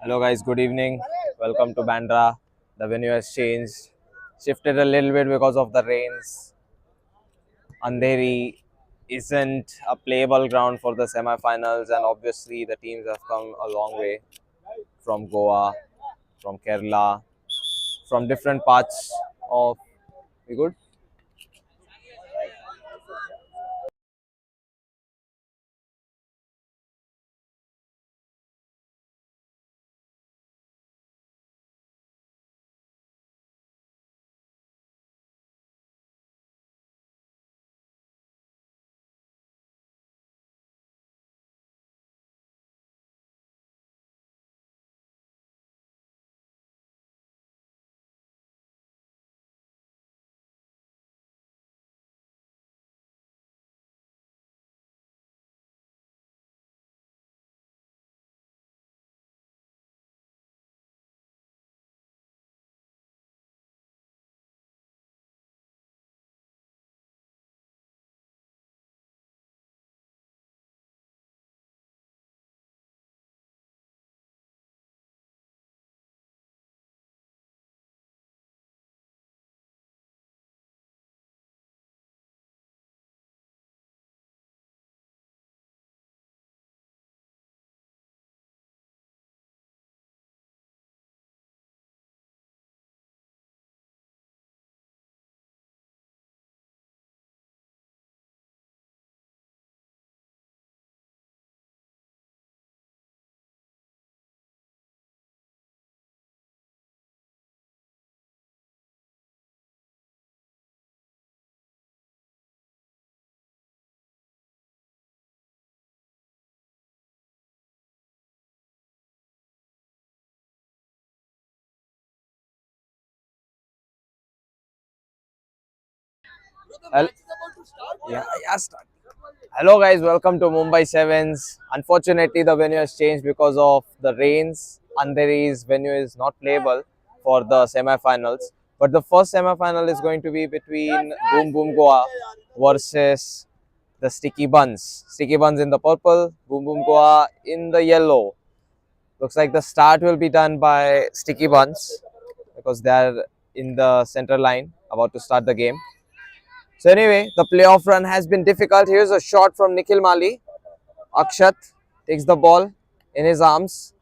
Hello guys, good evening. Welcome to Bandra. The venue has changed, shifted a little bit because of the rains. Andheri isn't a playable ground for the semi-finals, and obviously the teams have come a long way from Goa, from Kerala, from different parts of. We good? Hel- yeah, start. Hello guys, welcome to Mumbai Sevens. Unfortunately, the venue has changed because of the rains. Andheri's venue is not playable for the semi-finals. But the first semi-final is going to be between Boom Boom Goa versus the Sticky Buns. Sticky Buns in the purple, Boom Boom Goa in the yellow. Looks like the start will be done by Sticky Buns because they are in the center line about to start the game. So anyway, the playoff run has been difficult. Here's a shot from Nikhil Mali. Akshat takes the ball in his arms.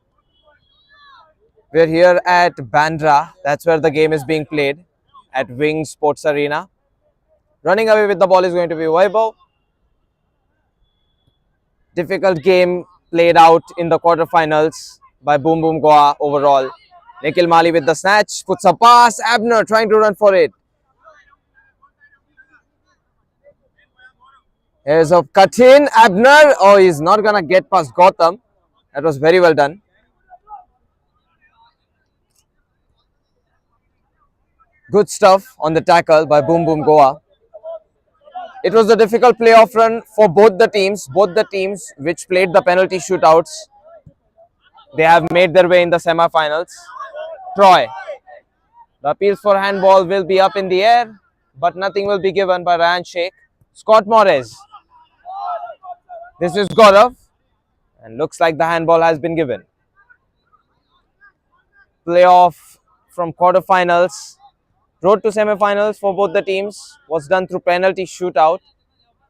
We're here at Bandra. That's where the game is being played at Wing Sports Arena. Running away with the ball is going to be Vaibhav. Difficult game played out in the quarterfinals by Boom Boom Goa overall. Nikhil Mali with the snatch, puts a pass. Abner trying to run for it. Here's a cut in. Abner. Oh, he's not going to get past Gautam. That was very well done. Good stuff on the tackle by Boom Boom Goa. It was a difficult playoff run for both the teams. Both the teams which played the penalty shootouts, they have made their way in the semi-finals. Troy. The appeals for handball will be up in the air, but nothing will be given by Ryan Sheikh. Scott Morris. This is Gaurav, and looks like the handball has been given. Playoff from quarterfinals. Road to semi-finals for both the teams was done through penalty shootout.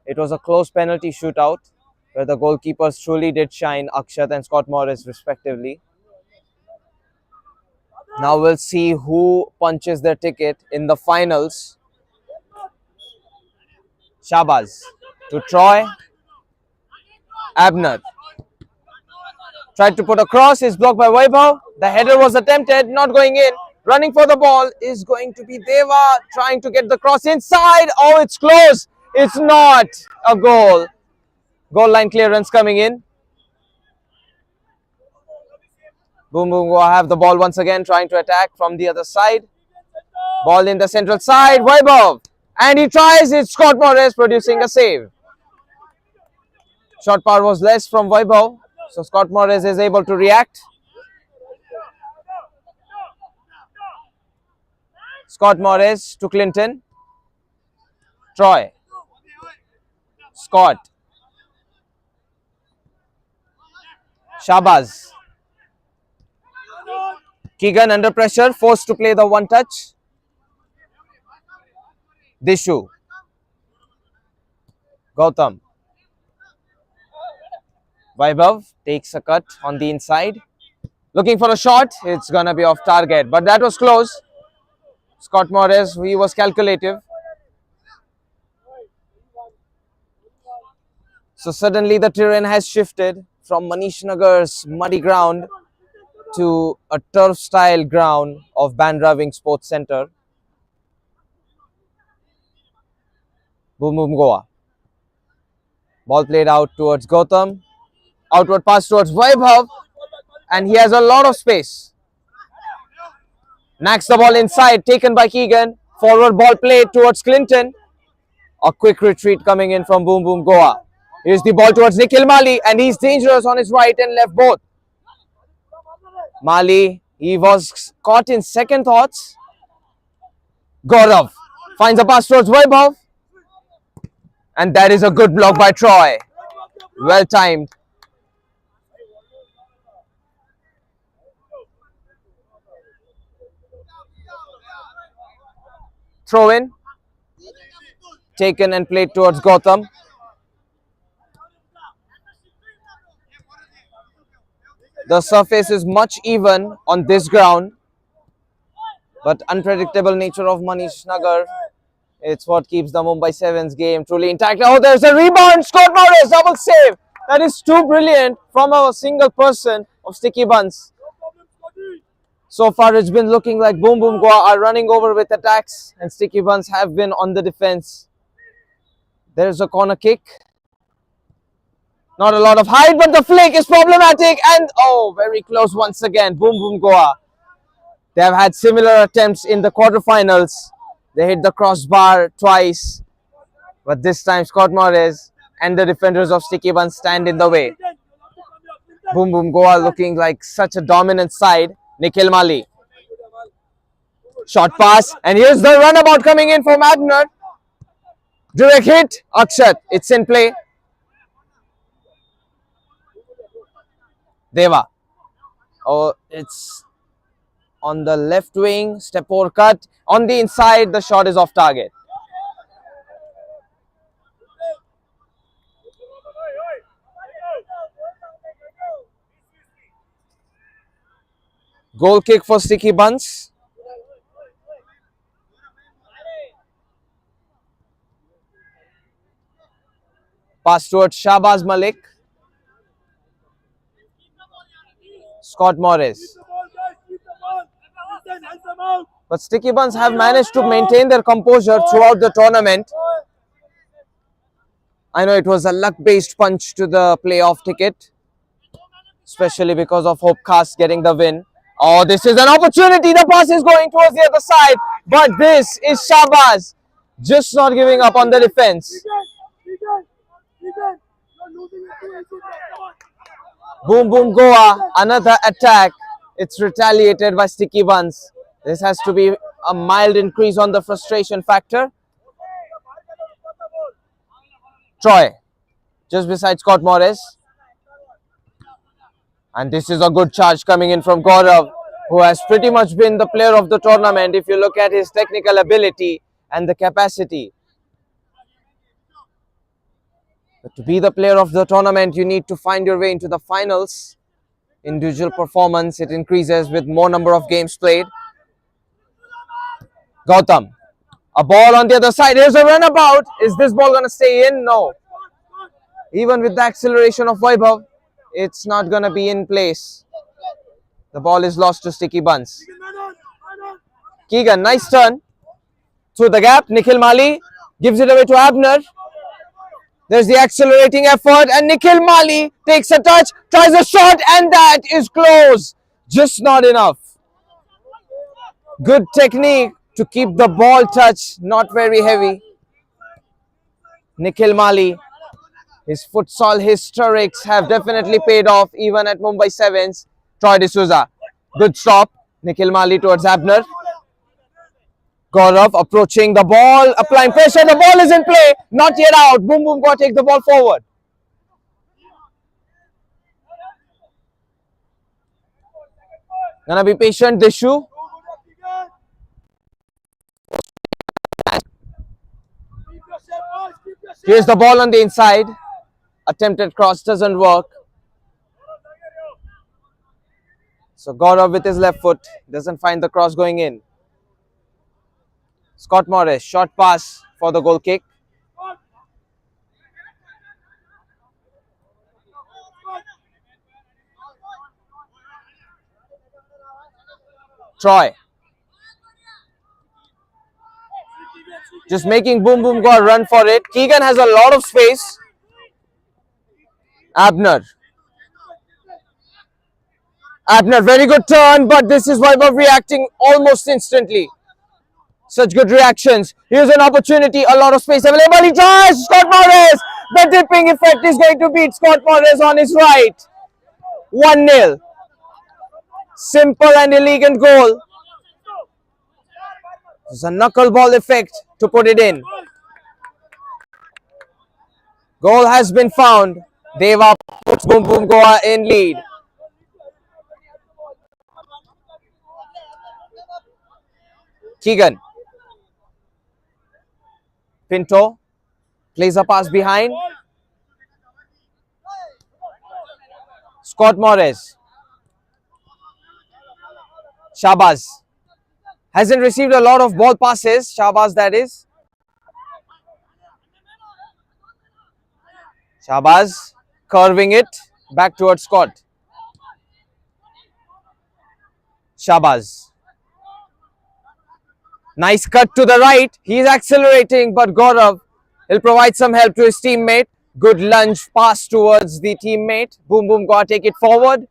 It was a close penalty shootout where the goalkeepers truly did shine, Akshat and Scott Morris respectively. Now we'll see who punches their ticket in the finals. Shabazz to Troy. Abner tried to put a cross, is blocked by Vaibhav. The header was attempted, not going in. Running for the ball is going to be Deva, trying to get the cross inside. Oh, it's close. It's not a goal. Goal line clearance coming in. Boom Boom Goa have the ball once again, trying to attack from the other side. Ball in the central side, Vaibhav. And he tries, it's Scott Morris producing a save. Shot power was less from Vaibhav, so Scott Morris is able to react. Scott Morris to Clinton. Troy. Scott. Shabazz. Keegan under pressure, forced to play the one touch. Dishu. Gautam. Vaibhav takes a cut on the inside. Looking for a shot. It's going to be off target. But that was close. Scott Morris, he was calculative. So suddenly the terrain has shifted from Manish Nagar's muddy ground to a turf-style ground of Bandra Wing Sports Centre. Boom Boom Goa. Ball played out towards Gautam. Outward pass towards Vaibhav. And he has a lot of space. Knacks the ball inside, taken by Keegan. Forward ball played towards Clinton. A quick retreat coming in from Boom Boom Goa. Here's the ball towards Nikhil Mali, and he's dangerous on his right and left both. Mali, he was caught in second thoughts. Gaurav finds a pass towards Vaibhav. And that is a good block by Troy. Well timed. Throw in. Taken and played towards Gautam. The surface is much even on this ground, but unpredictable nature of Manish Nagar, it's what keeps the Mumbai Sevens game truly intact. Oh, there's a rebound. Scott Morris, double save. That is too brilliant from a single person of Sticky Buns. So far, it's been looking like Boom Boom Goa are running over with attacks, and Sticky Buns have been on the defense. There's a corner kick. Not a lot of height, but the flick is problematic. And oh, very close once again. Boom Boom Goa. They have had similar attempts in the quarterfinals. They hit the crossbar twice. But this time, Scott Morris and the defenders of Sticky Buns stand in the way. Boom Boom Goa looking like such a dominant side. Nikhil Mali. Short pass. And here's the runabout coming in from Abner. Direct hit. Akshat. It's in play. Deva. Oh, it's on the left wing. Step over cut. On the inside, the shot is off target. Goal kick for Sticky Buns. Pass towards Shahbaz Malik. Scott Morris. But Sticky Buns have managed to maintain their composure throughout the tournament. I know it was a luck-based punch to the playoff ticket, especially because of Hope Cast getting the win. Oh, this is an opportunity. The pass is going towards the other side. But this is Shahbaz just not giving up on the defense. Boom Boom Goa, another attack. It's retaliated by Sticky Buns. This has to be a mild increase on the frustration factor. Troy, just beside Scott Morris. And this is a good charge coming in from Gaurav, who has pretty much been the player of the tournament if you look at his technical ability and the capacity. But to be the player of the tournament, you need to find your way into the finals. Individual performance, it increases with more number of games played. Gautam, a ball on the other side. Here's a runabout. Is this ball going to stay in? No. Even with the acceleration of Vaibhav, it's not going to be in place. The ball is lost to Sticky Buns. Keegan, nice turn. Through the gap, Nikhil Mali gives it away to Abner. There's the accelerating effort, and Nikhil Mali takes a touch, tries a shot, and that is close. Just not enough. Good technique to keep the ball touch not very heavy. Nikhil Mali, his futsal historics have definitely paid off even at Mumbai Sevens. Troy D'Souza, good stop. Nikhil Mali towards Abner. Gaurav approaching the ball, applying pressure. The ball is in play, not yet out. Boom Boom Goa take the ball forward. Gonna be patient, Dishu. Here's the ball on the inside. Attempted cross doesn't work. So Gaurav with his left foot doesn't find the cross going in. Scott Morris, short pass for the goal kick. Troy. Just making Boom Boom go a run for it. Keegan has a lot of space. Abner, very good turn, but this is Vaibhav reacting almost instantly. Such good reactions. Here's an opportunity, a lot of space available. He tries. Scott Morris. The dipping effect is going to beat Scott Morris on his right. 1-0. Simple and elegant goal. There's a knuckleball effect to put it in. Goal has been found. Deva puts Boom Boom Goa in lead. Keegan. Pinto plays a pass behind. Scott Morris. Shabazz. Hasn't received a lot of ball passes. Shabazz, that is. Shabazz curving it back towards Scott. Shabazz. Nice cut to the right. He's accelerating, but Gaurav will provide some help to his teammate. Good lunge pass towards the teammate. Boom Boom Goa take it forward.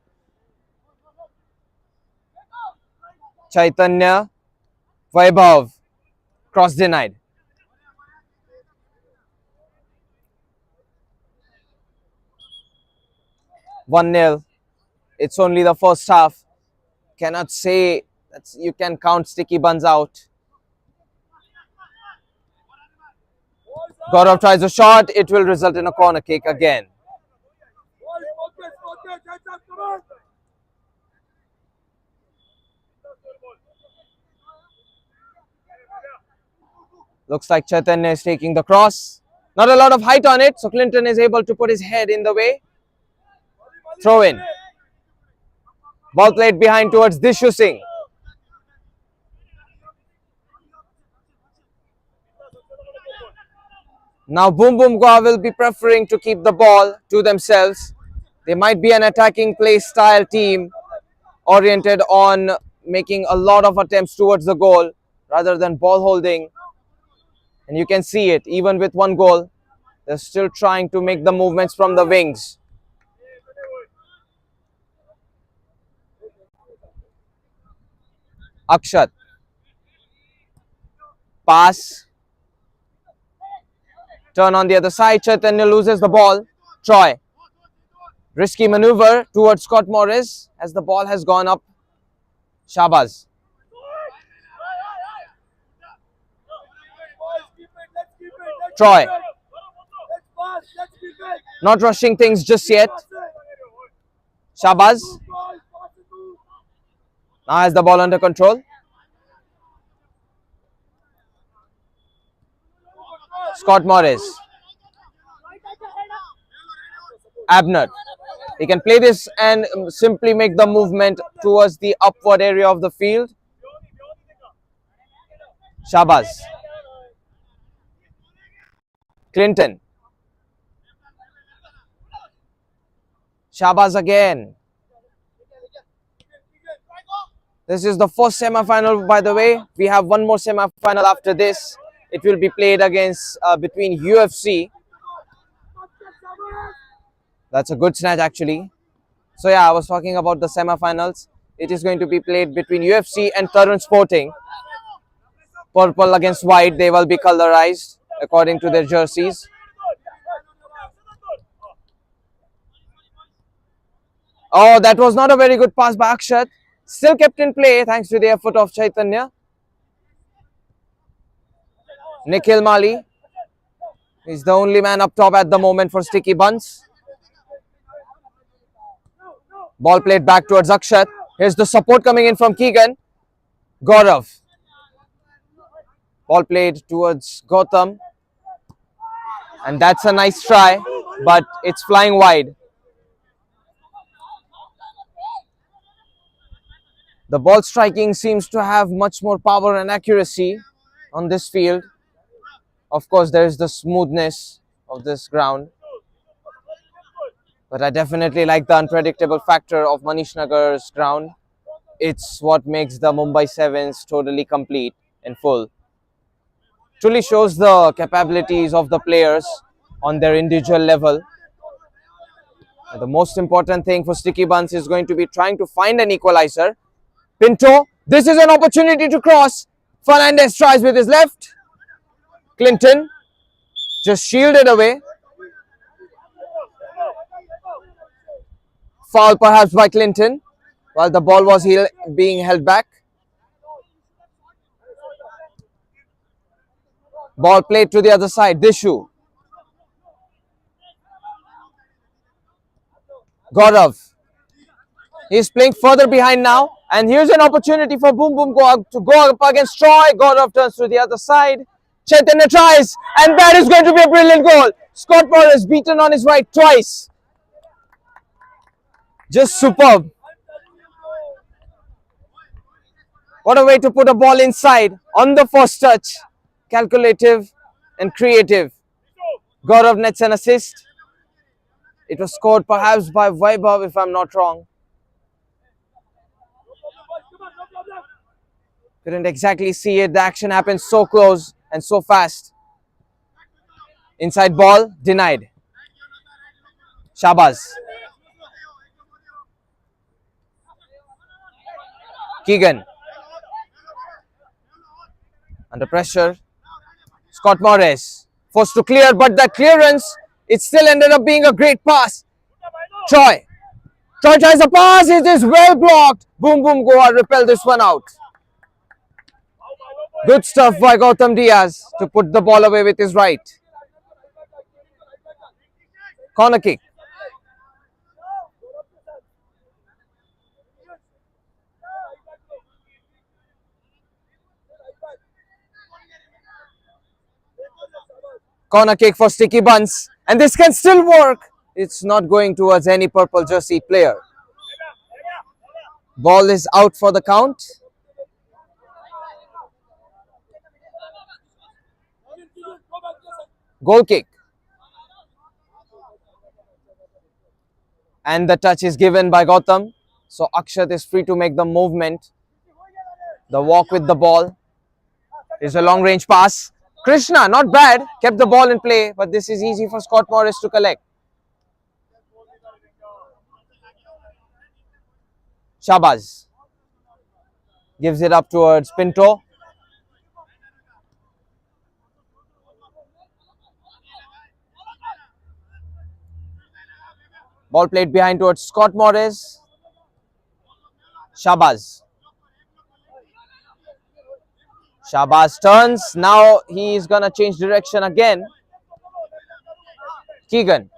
Chaitanya. Vaibhav. Cross denied. (1-0). It's only the first half. Cannot say that you can count Sticky Buns out. Gaurav tries a shot. It will result in a corner kick again. Looks like Chaitanya is taking the cross. Not a lot of height on it, so Clinton is able to put his head in the way. Throw in. Ball played behind towards Dishu Singh. Now Boom Boom Goa will be preferring to keep the ball to themselves. They might be an attacking play style team oriented on making a lot of attempts towards the goal rather than ball holding. And you can see it, even with one goal, they're still trying to make the movements from the wings. Akshat. Pass. Turn on the other side. Chaitanya loses the ball. Troy. Risky maneuver towards Scott Morris as the ball has gone up. Shabazz. Troy. Not rushing things just yet. Shabazz. Now has the ball under control. Scott Morris. Abner. He can play this and simply make the movement towards the upward area of the field. Shabazz. Clinton. Shabazz again. This is the first semi-final, by the way. We have one more semi-final after this. It will be played against between U.F.C. That's a good snatch actually. So yeah, I was talking about the semi-finals. It is going to be played between U.F.C. and Tarun Sporting. Purple against white. They will be colorized according to their jerseys. Oh, that was not a very good pass by Akshat. Still kept in play thanks to the effort of Chaitanya. Nikhil Mali is the only man up top at the moment for Sticky Buns. Ball played back towards Akshat. Here's the support coming in from Keegan. Gaurav. Ball played towards Gautam. And that's a nice try, but it's flying wide. The ball striking seems to have much more power and accuracy on this field. Of course, there is the smoothness of this ground. But I definitely like the unpredictable factor of Manish Nagar's ground. It's what makes the Mumbai Sevens totally complete and full. Truly shows the capabilities of the players on their individual level. And the most important thing for Sticky Buns is going to be trying to find an equalizer. Pinto, this is an opportunity to cross. Fernandez tries with his left. Clinton just shielded away. Foul perhaps by Clinton while the ball was being held back. Ball played to the other side. Dishu. Gaurav. He's playing further behind now. And here's an opportunity for Boom Boom to go up against Troy. Gaurav turns to the other side. Chaitanya tries. And that is going to be a brilliant goal. Scott Morris beaten on his right twice. Just superb. What a way to put a ball inside on the first touch. Calculative and creative. Gaurav nets an assist. It was scored perhaps by Vaibhav if I'm not wrong. Couldn't exactly see it. The action happened so close and so fast. Inside ball, denied. Shabazz. Keegan. Under pressure. Scott Morris. Forced to clear, but the clearance, it still ended up being a great pass. Troy. Troy tries a pass. It is well blocked. Boom Boom Goa repelled this one out. Good stuff by Gautam Diaz to put the ball away with his right. Corner kick. Corner kick for Sticky Buns. And this can still work. It's not going towards any purple jersey player. Ball is out for the count. Goal kick. And the touch is given by Gautam. So Akshat is free to make the movement. The walk with the ball. Is a long range pass. Krishna, not bad. Kept the ball in play. But this is easy for Scott Morris to collect. Shabazz. Gives it up towards Pinto. Ball played behind towards Scott Morris. Shabazz. Shabazz turns. Now he is going to change direction again. Keegan.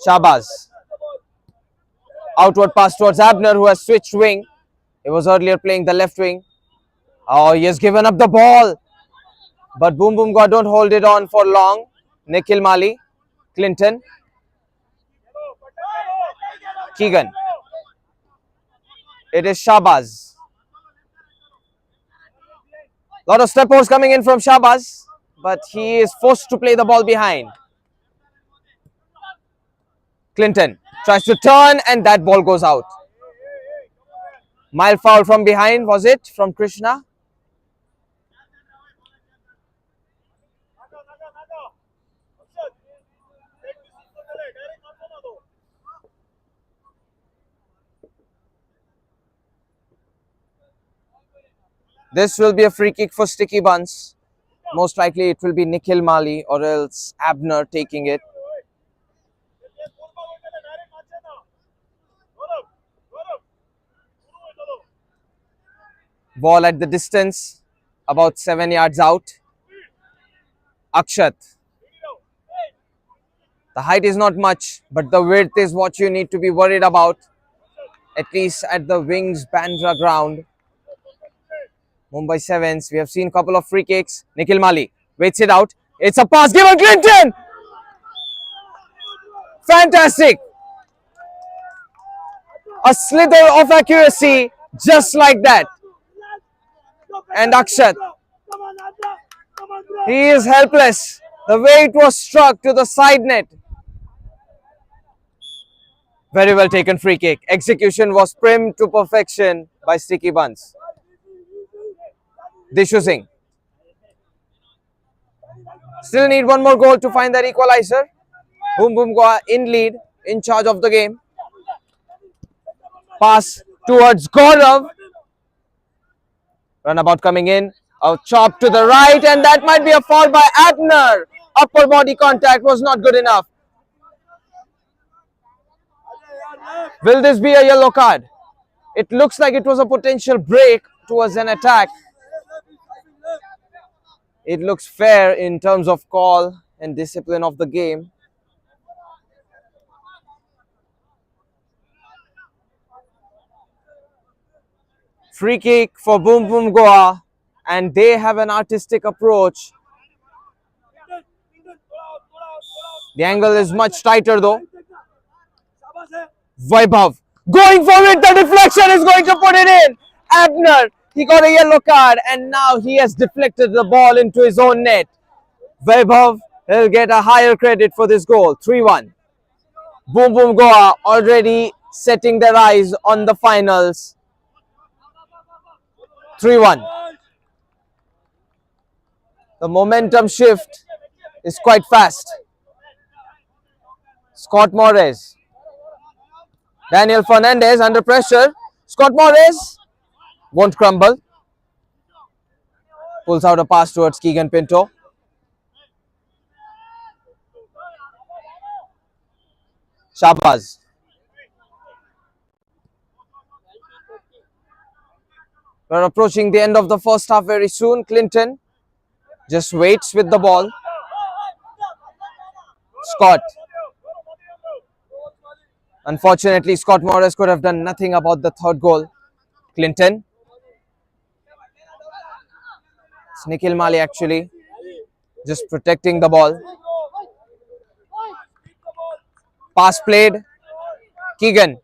Shabazz. Outward pass towards Abner, who has switched wing. He was earlier playing the left wing. Oh, he has given up the ball. But Boom Boom God don't hold it on for long. Nikhil Mali. Clinton. Keegan. It is Shabazz. Lot of steppers coming in from Shabazz. But he is forced to play the ball behind. Clinton tries to turn and that ball goes out. Mild foul from behind, was it? From Krishna. This will be a free kick for Sticky Buns. Most likely it will be Nikhil Mali or else Abner taking it. Ball at the distance, about 7 yards out. Akshat. The height is not much, but the width is what you need to be worried about, at least at the wings Bandra ground. Mumbai Sevens, we have seen a couple of free kicks. Nikhil Mali waits it out. It's a pass given Clinton! Fantastic! A slither of accuracy, just like that. And Akshat, he is helpless. The way it was struck to the side net. Very well taken free kick. Execution was prim to perfection by Sticky Buns. Dishu Singh. Still need one more goal to find that equalizer. Boom Boom Goa in lead, in charge of the game. Pass towards Gaurav. Runabout coming in. A chop to the right, and that might be a foul by Abner. Upper body contact was not good enough. Will this be a yellow card? It looks like it was a potential break towards an attack. It looks fair in terms of call and discipline of the game. Free kick for Boom Boom Goa, and they have an artistic approach. The angle is much tighter though. Vaibhav going for it, the deflection is going to put it in. Abner, he got a yellow card and now he has deflected the ball into his own net. Vaibhav, he'll get a higher credit for this goal. 3-1. Boom Boom Goa already setting their eyes on the finals. 3-1. The momentum shift is quite fast. Scott Morris. Daniel Fernandez under pressure. Scott Morris won't crumble. Pulls out a pass towards Keegan Pinto. Shabazz. We're approaching the end of the first half very soon. Clinton just waits with the ball. Scott. Unfortunately, Scott Morris could have done nothing about the third goal. Clinton. It's Nikhil Mali actually just protecting the ball. Pass played. Keegan.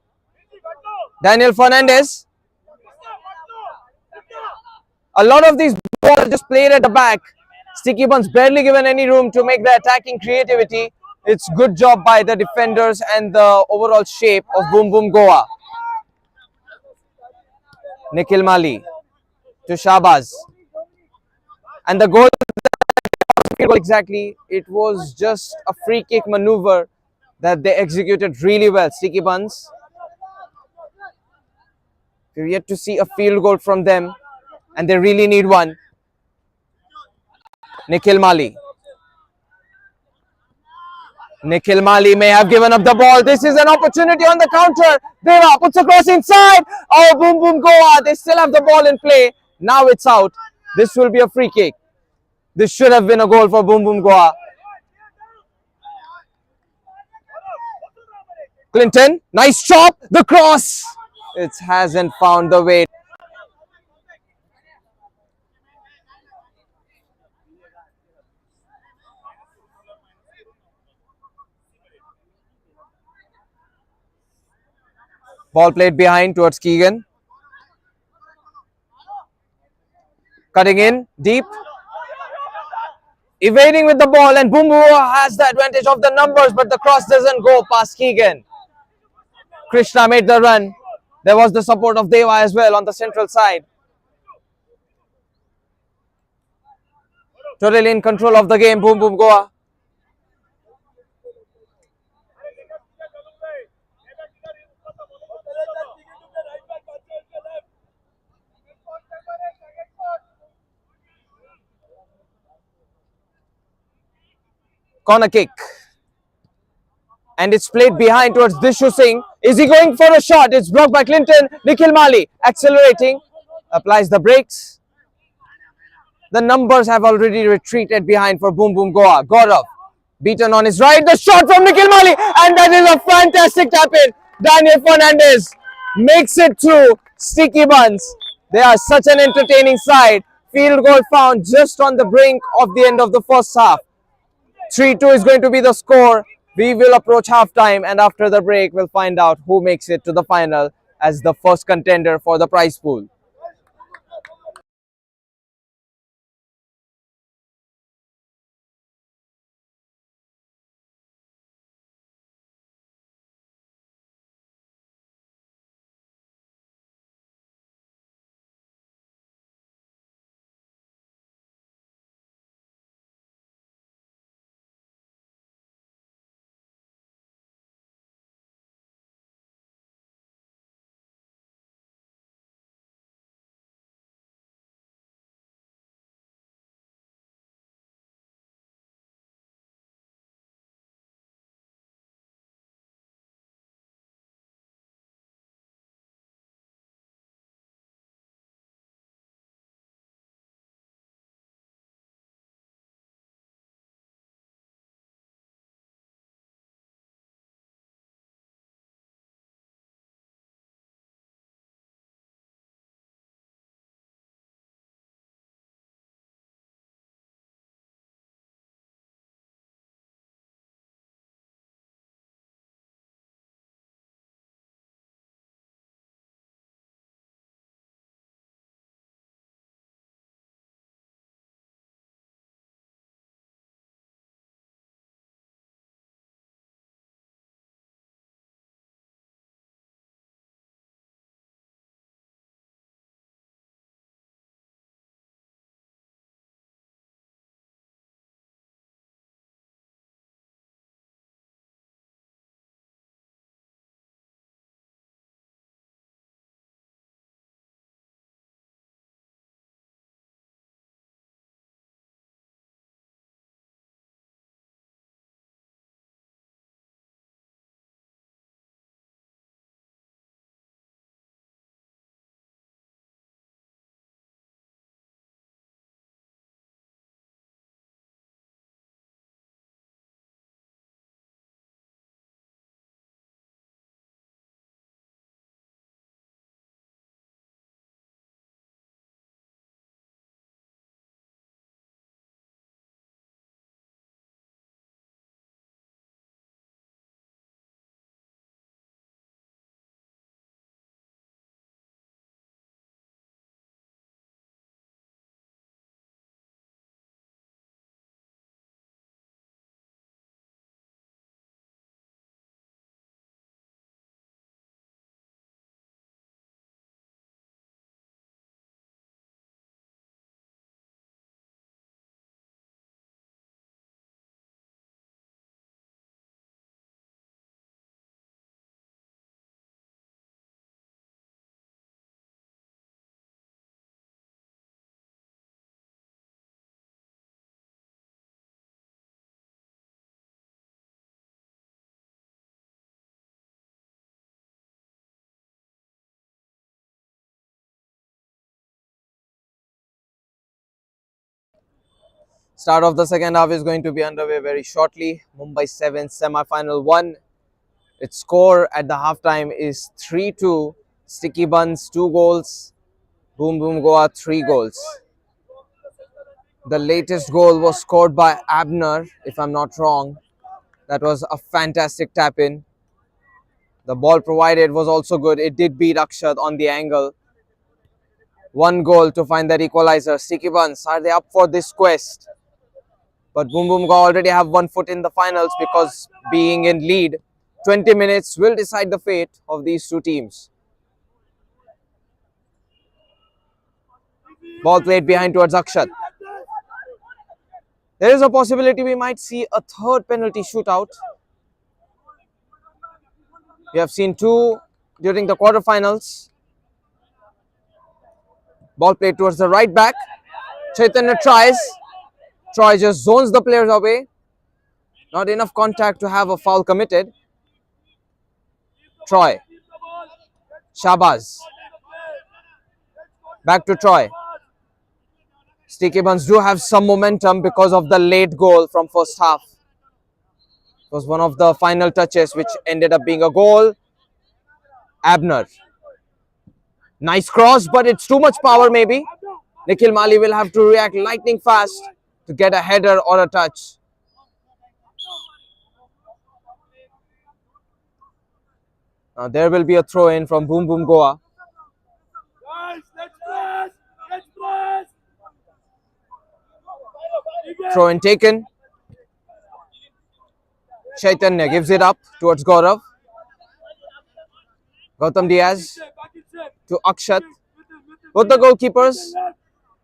Daniel Fernandez. A lot of these balls just played at the back. Sticky Buns barely given any room to make the attacking creativity. It's good job by the defenders and the overall shape of Boom Boom Goa. Nikhil Mali to Shabazz. And the goal exactly, it was just a free kick maneuver that they executed really well. Sticky Buns. We've yet to see a field goal from them, and they really need one. Nikhil Mali. Nikhil Mali may have given up the ball. This is an opportunity on the counter. Deva puts a cross inside. Oh, Boom Boom Goa. They still have the ball in play. Now it's out. This will be a free kick. This should have been a goal for Boom Boom Goa. Clinton, nice chop. The cross. It hasn't found the way. Ball played behind towards Keegan. Cutting in deep. Evading with the ball, and Boom Boom has the advantage of the numbers, but the cross doesn't go past Keegan. Krishna made the run. There was the support of Deva as well on the central side. Totally in control of the game, Boom Boom Goa. Corner kick. And it's played behind towards Dishu Singh. Is he going for a shot? It's blocked by Clinton. Nikhil Mali accelerating. Applies the brakes. The numbers have already retreated behind for Boom Boom Goa. Gaurav. Beaten on his right. The shot from Nikhil Mali. And that is a fantastic tap in. Daniel Fernandez makes it through. Sticky Buns. They are such an entertaining side. Field goal found just on the brink of the end of the first half. 3-2 is going to be the score. We will approach halftime, and after the break, we'll find out who makes it to the final as the first contender for the prize pool. Start of the second half is going to be underway very shortly. Mumbai Sevens semi-final 1. Its score at the halftime is 3-2. Sticky Buns 2 goals. Boom Boom Goa 3 goals. The latest goal was scored by Abner, if I'm not wrong. That was a fantastic tap in. The ball provided was also good. It did beat Akshat on the angle. One goal to find that equalizer. Sticky Buns, are they up for this quest? But Boom Boom Goa already have 1 foot in the finals because being in lead, 20 minutes will decide the fate of these two teams. Ball played behind towards Akshat. There is a possibility we might see a third penalty shootout. We have seen 2 during the quarterfinals. Ball played towards the right back. Chaitanya tries. Troy just zones the players away. Not enough contact to have a foul committed. Troy. Shabazz. Back to Troy. Sticky Buns do have some momentum because of the late goal from first half. was one of the final touches which ended up being a goal. Abner. Nice cross, but it's too much power maybe. Nikhil Mali will have to react lightning fast to get a header or a touch. Now there will be a throw in from Boom Boom Goa. Throw in taken. Chaitanya gives it up towards Gaurav. Gautam Diaz to Akshat. Both the goalkeepers,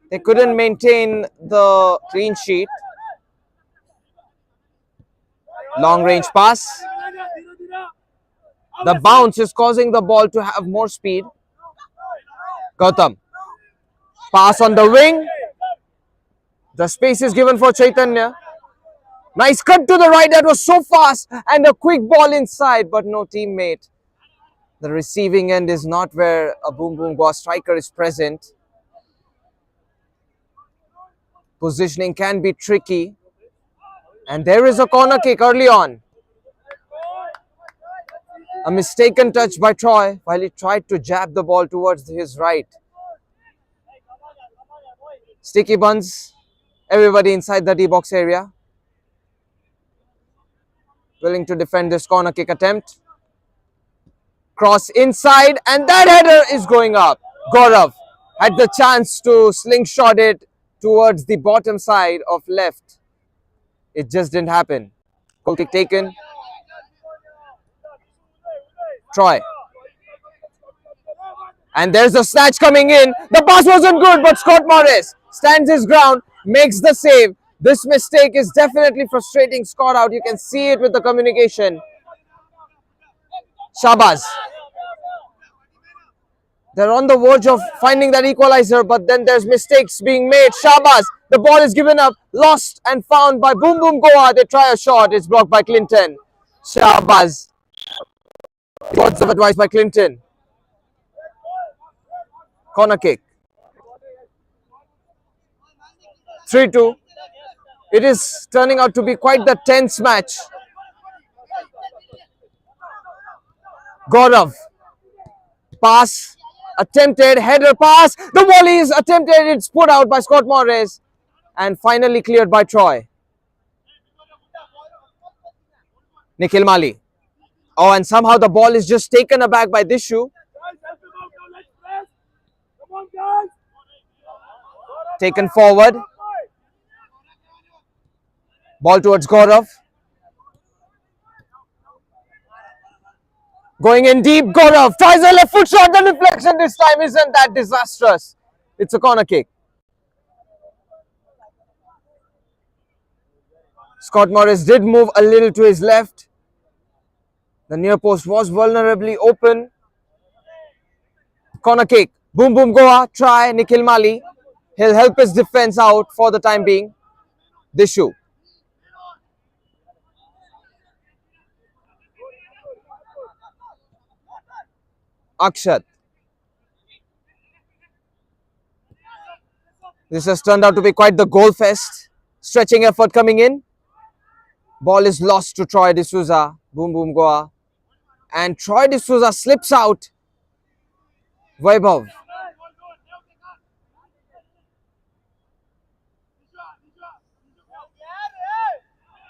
they couldn't maintain the clean sheet. Long range pass. The bounce is causing the ball to have more speed. Gautam. Pass on the wing. The space is given for Chaitanya. Nice cut to the right. That was so fast. And a quick ball inside, but no teammate. The receiving end is not where a Boom Boom Goa striker is present. Positioning can be tricky. And there is a corner kick early on. A mistaken touch by Troy while he tried to jab the ball towards his right. Sticky Buns. Everybody inside the D-box area. Willing to defend this corner kick attempt. Cross inside, and that header is going up. Gaurav had the chance to slingshot it towards the bottom side of left. It just didn't happen. Goal kick taken. Troy. And there's a snatch coming in. The pass wasn't good, but Scott Morris stands his ground, makes the save. This mistake is definitely frustrating Scott out. You can see it with the communication. Shabazz. They're on the verge of finding that equalizer, but then there's mistakes being made. Shabazz. The ball is given up, lost and found by Boom Boom Goa. They try a shot. It's blocked by Clinton. Shabazz. Words of advice by Clinton. Corner kick. 3-2. It is turning out to be quite the tense match. Gaurav. Pass. Attempted. Header pass. The volley is attempted. It's put out by Scott Morris. And finally cleared by Troy. Nikhil Mali. Oh, and somehow the ball is just taken aback by Dishu. Taken forward. Ball towards Gaurav. Going in deep, Gaurav tries a left foot shot. The deflection this time isn't that disastrous. It's a corner kick. Scott Morris did move a little to his left. The near post was vulnerably open. Corner kick. Boom Boom Goa. Try Nikhil Mali. He'll help his defense out for the time being. Dishu. Akshat. This has turned out to be quite the goal fest. Stretching effort coming in. Ball is lost to Troy D'Souza. Boom Boom Goa. And Troy D'Souza slips out. Vaibhav.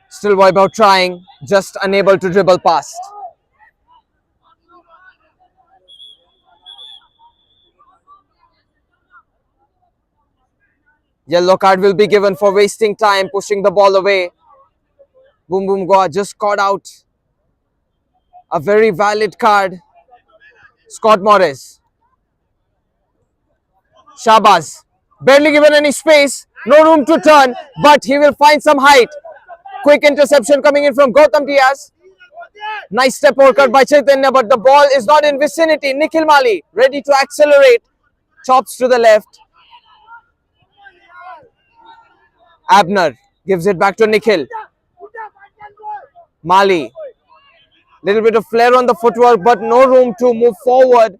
Still Vaibhav trying. Just unable to dribble past. Yellow card will be given for wasting time, pushing the ball away. Boom Boom Goa just caught out. A very valid card. Scott Morris. Shabazz. Barely given any space. No room to turn, but he will find some height. Quick interception coming in from Gautam Diaz. Nice step overcut by Chaitanya, but the ball is not in vicinity. Nikhil Mali ready to accelerate. Chops to the left. Abner gives it back to Nikhil. Mali. Little bit of flair on the footwork, but no room to move forward.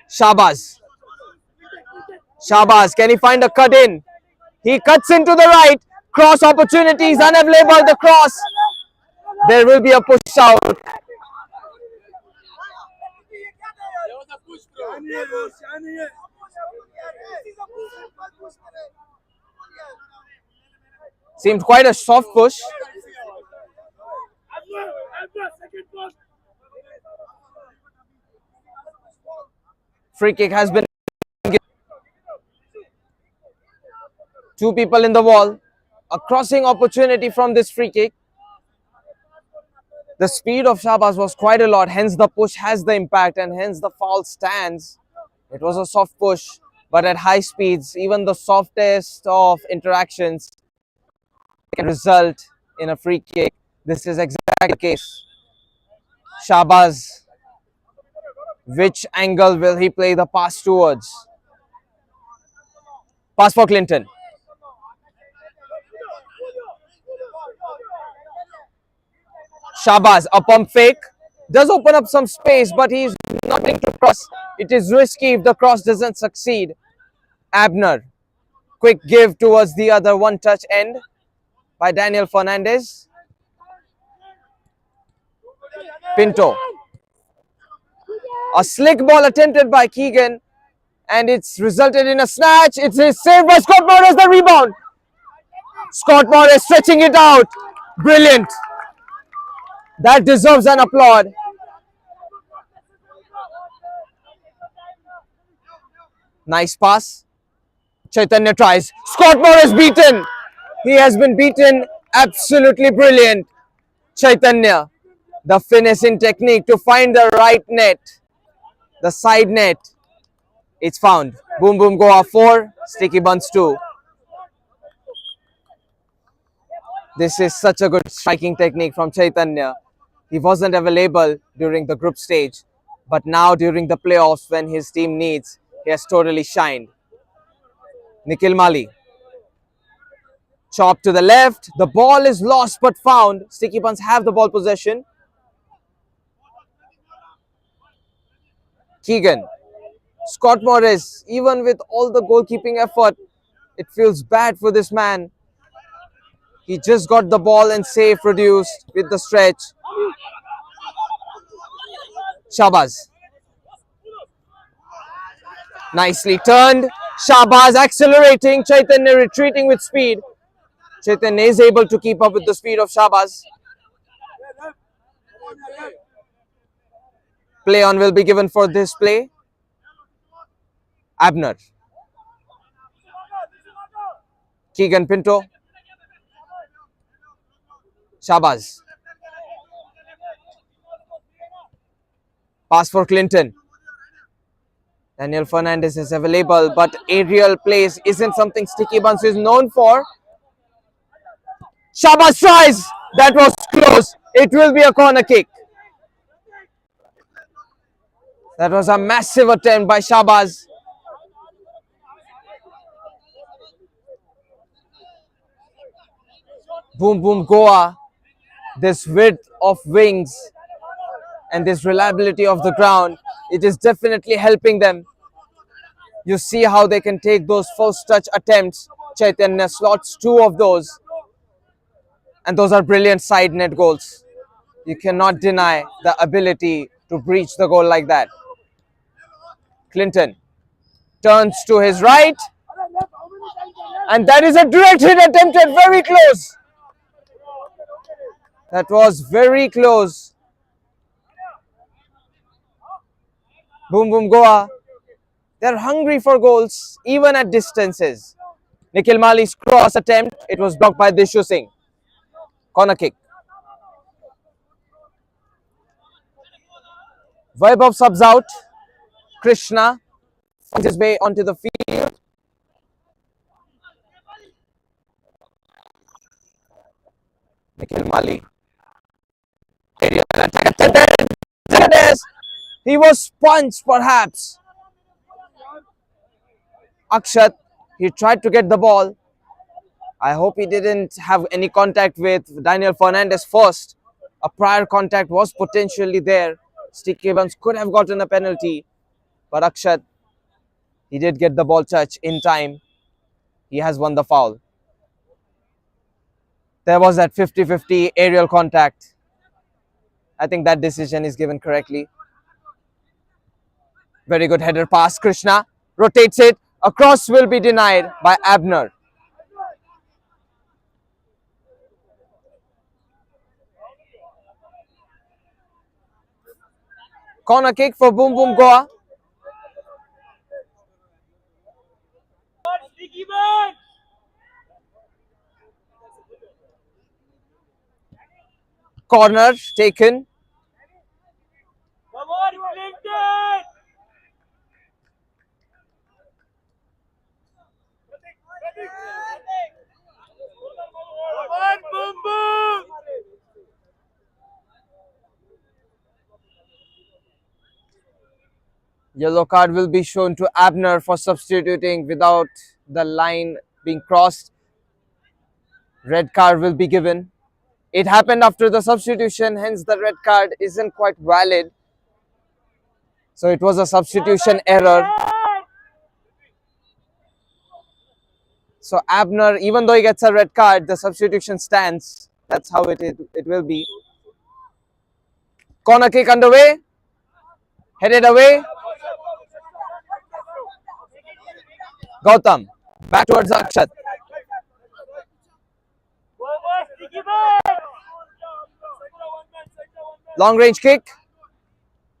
Shabazz. Shabazz, can he find a cut in? He cuts into the right. Cross opportunities unavailable. The cross. There will be a push out. Seemed quite a soft push. Free kick has been given. Two people in the wall. A crossing opportunity from this free kick. The speed of Shahbaz was quite a lot, hence the push has the impact and hence the foul stands. It was a soft push, but at high speeds, even the softest of interactions can result in a free kick. This is exactly the case. Shahbaz, which angle will he play the pass towards? Pass for Clinton. Shahbaz, a pump fake, does open up some space, but he's not going to cross. It is risky if the cross doesn't succeed. Abner, quick give towards the other one-touch end by Daniel Fernandez. Pinto. A slick ball attempted by Keegan, and it's resulted in a snatch. It is saved by Scott Moore as the rebound. Scott Moore is stretching it out. Brilliant. That deserves an applaud. Nice pass. Chaitanya tries. Scott Moore is beaten. He has been beaten. Absolutely brilliant. Chaitanya. The finishing technique to find the right net. The side net. It's found. Boom boom Goa 4. Sticky Buns 2. This is such a good striking technique from Chaitanya. He wasn't available during the group stage, but now during the playoffs when his team needs, he has totally shined. Nikhil Mali. Chop to the left. The ball is lost but found. Sticky Buns have the ball possession. Keegan. Scott Morris, even with all the goalkeeping effort, it feels bad for this man. He just got the ball and save produced with the stretch. Shahbaz. Nicely turned. Shahbaz accelerating. Chaitanya retreating with speed. Chaitanya is able to keep up with the speed of Shahbaz. Play on will be given for this play. Abner. Keegan Pinto. Shahbaz. Pass for Clinton. Daniel Fernandez is available, but aerial plays isn't something Sticky Buns is known for. Shahbaz tries. That was close. It will be a corner kick. That was a massive attempt by Shahbaz. Boom boom Goa. This width of wings and this reliability of the ground, it is definitely helping them. You see how they can take those first touch attempts. Chaitanya slots 2 of those. And those are brilliant side net goals. You cannot deny the ability to breach the goal like that. Clinton turns to his right. And that is a direct hit attempted, very close. That was very close. Boom boom Goa. They're hungry for goals, even at distances. Nikhil Mali's cross attempt, it was blocked by Dishu Singh. Corner kick. Vaibhav subs out. Krishna finds his way onto the field. Nikhil Mali. Aerial attack attempted. He was punched perhaps. Akshat, he tried to get the ball. I hope he didn't have any contact with Daniel Fernandez first. A prior contact was potentially there. Sticky Buns could have gotten a penalty. But Akshat, he did get the ball touch in time. He has won the foul. There was that 50-50 aerial contact. I think that decision is given correctly. Very good header pass. Krishna rotates it. A cross will be denied by Abner. Corner kick for Boom Boom Goa. Corner taken. Yellow card will be shown to Abner for substituting without the line being crossed. Red card will be given. It happened after the substitution, hence the red card isn't quite valid. So it was a substitution error. So Abner, even though he gets a red card, the substitution stands. That's how it will be. Corner kick underway. Headed away. Gautam. Back towards Akshat. Long range kick.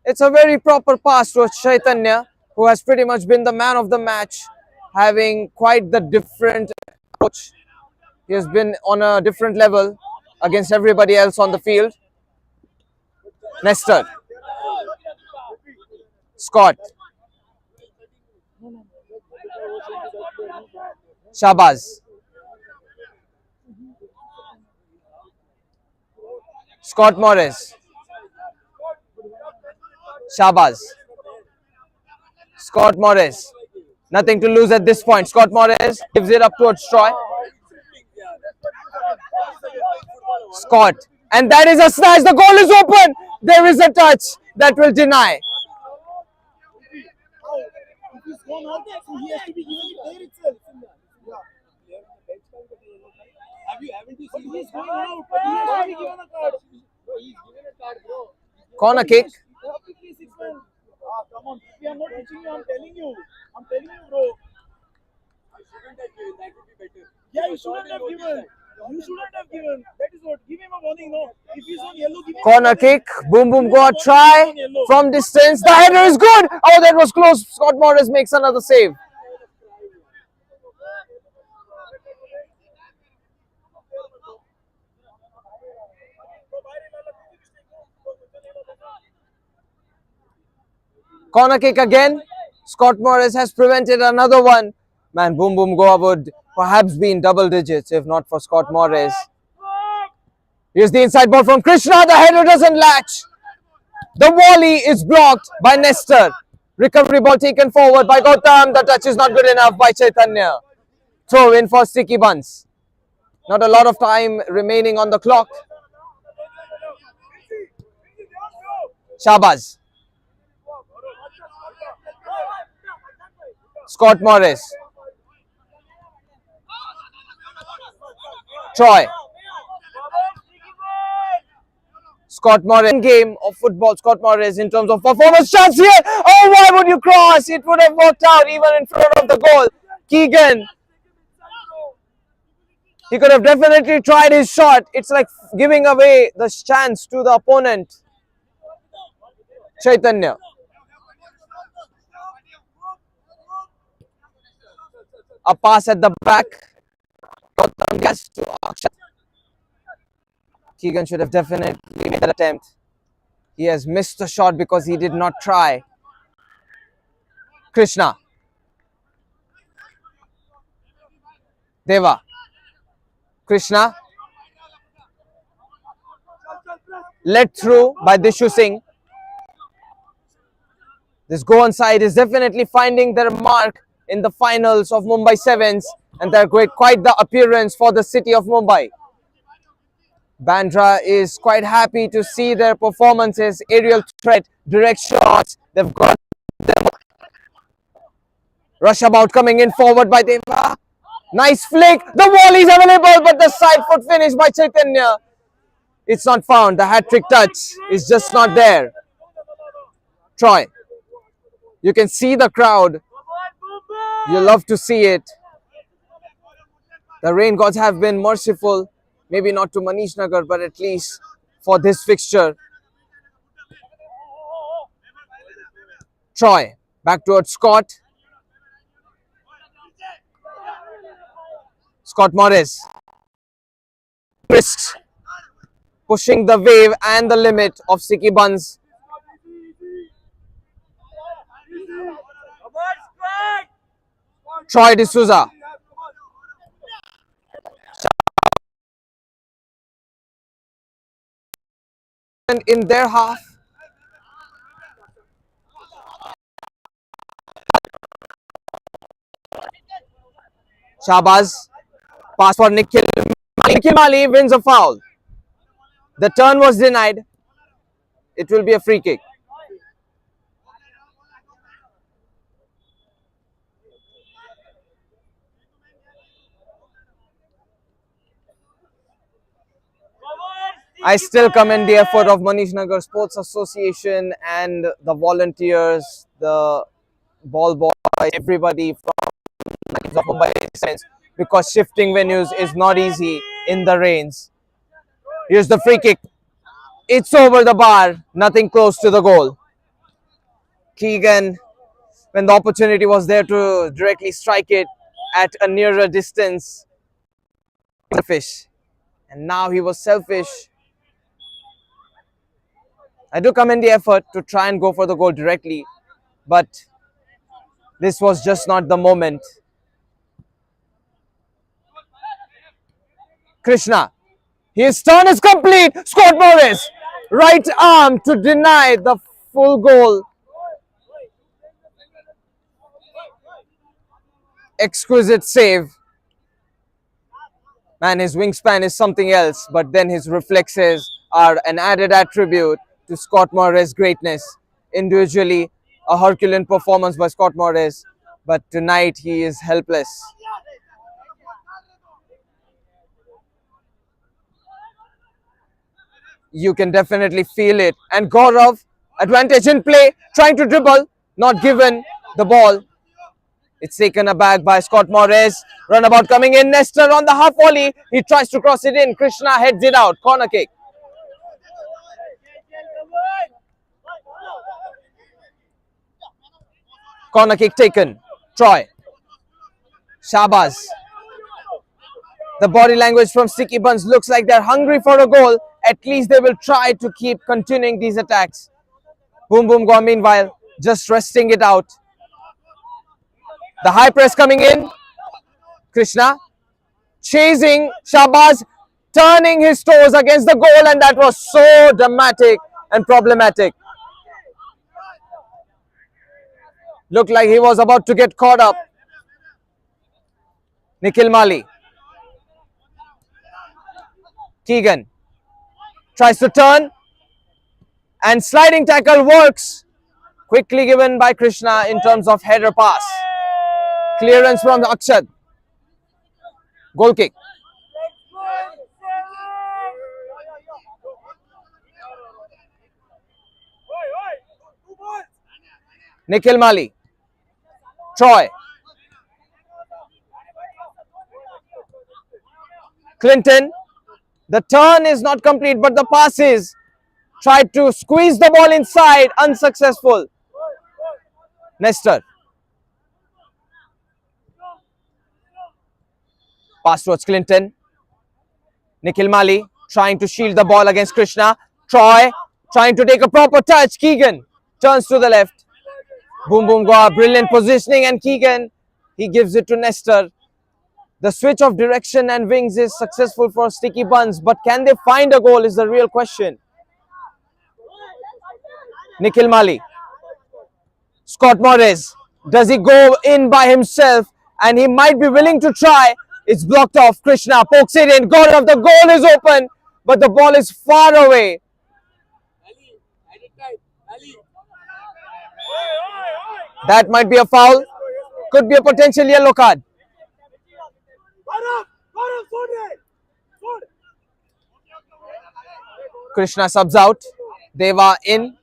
It's a very proper pass to Chaitanya, who has pretty much been the man of the match, having quite the different approach. He has been on a different level against everybody else on the field. Nestor. Scott. Shabazz. Scott Morris. Shabazz. Scott Morris. Nothing to lose at this point. Scott Morris gives it up towards Troy. Scott. And that is a smash. The goal is open. There is a touch that will deny. Corner kick. Come on, we are not teaching you. I'm telling you, bro. I shouldn't have given. That would be better. Yeah, you shouldn't have given. You shouldn't have given. That is what. Give him a warning, no. If he's on yellow, give him corner kick. Boom Boom Goa try from distance. The header is good. Oh, that was close. Scott Morris makes another save. Corner kick again. Scott Morris has prevented another one. Man, Boom Boom Goa would perhaps be in double digits if not for Scott Morris. Here's the inside ball from Krishna. The header doesn't latch. The volley is blocked by Nestor. Recovery ball taken forward by Gautam. The touch is not good enough by Chaitanya. Throw in for Sticky Buns. Not a lot of time remaining on the clock. Shabazz. Scott Morris. Troy. Scott Morris. Game of football, Scott Morris in terms of performance. Chance here. Oh, why would you cross? It would have worked out even in front of the goal. Keegan. He could have definitely tried his shot. It's like giving away the chance to the opponent. Chaitanya. A pass at the back. Gautam gets to Akshat. Keegan should have definitely made that attempt. He has missed the shot because he did not try. Krishna. Deva. Krishna. Led through by Dishu Singh. This go-on side is definitely finding their mark in the finals of Mumbai Sevens, and they're quite the appearance for the city of Mumbai. Bandra is quite happy to see their performances, aerial threat, direct shots. They've got them. Rush about coming in forward by Deva. Nice flick. The volley is available, but the side foot finish by Chaitanya. It's not found. The hat-trick touch is just not there. Troy. You can see the crowd. You love to see it. The rain gods have been merciful. Maybe not to Manish Nagar, but at least for this fixture. Troy. Back towards Scott. Scott Morris. Risks pushing the wave and the limit of Sticky Buns. Troy D'Souza. And in their half. Shahbaz. Pass for Nikhil. Nikhil Mali wins a foul. The turn was denied. It will be a free kick. I still commend the effort of Manish Nagar Sports Association and the volunteers, the ball boys, everybody from the Mumbai Sevens, because shifting venues is not easy in the rains. Here's the free kick. It's over the bar, nothing close to the goal. Keegan, when the opportunity was there to directly strike it at a nearer distance, selfish. And now he was selfish. I do commend the effort to try and go for the goal directly, but this was just not the moment. Krishna, his turn is complete. Scott Morris, right arm to deny the full goal. Exquisite save. Man, his wingspan is something else, but then his reflexes are an added attribute to Scott Morris' greatness. Individually, a Herculean performance by Scott Morris, but tonight he is helpless. You can definitely feel it. And Gaurav, advantage in play, trying to dribble, not given the ball. It's taken aback by Scott Morris. Runabout coming in. Nestor on the half volley. He tries to cross it in. Krishna heads it out. Corner kick. Corner kick taken. Troy. Shahbaz. The body language from Sticky Buns looks like they're hungry for a goal. At least they will try to keep continuing these attacks. Boom Boom Gua meanwhile just resting it out. The high press coming in. Krishna chasing Shahbaz, turning his toes against the goal, and that was so dramatic and problematic. Looked like he was about to get caught up. Nikhil Mali. Keegan tries to turn, and sliding tackle works. Quickly given by Krishna in terms of header pass. Clearance from Akshat. Goal kick. Nikhil Mali. Troy. Clinton. The turn is not complete, but the pass is. Tried to squeeze the ball inside. Unsuccessful. Nestor. Pass towards Clinton. Nikhil Mali trying to shield the ball against Krishna. Troy trying to take a proper touch. Keegan turns to the left. Boom Boom Gua, brilliant positioning, and Keegan, he gives it to Nestor. The switch of direction and wings is successful for Sticky Buns, but can they find a goal is the real question. Nikhil Mali. Scott Morris. Does he go in by himself? And he might be willing to try. It's blocked off. Krishna pokes it in. Gaurav, the goal is open, but the ball is far away. That might be a foul. Could be a potential yellow card. Krishna subs out. Deva in.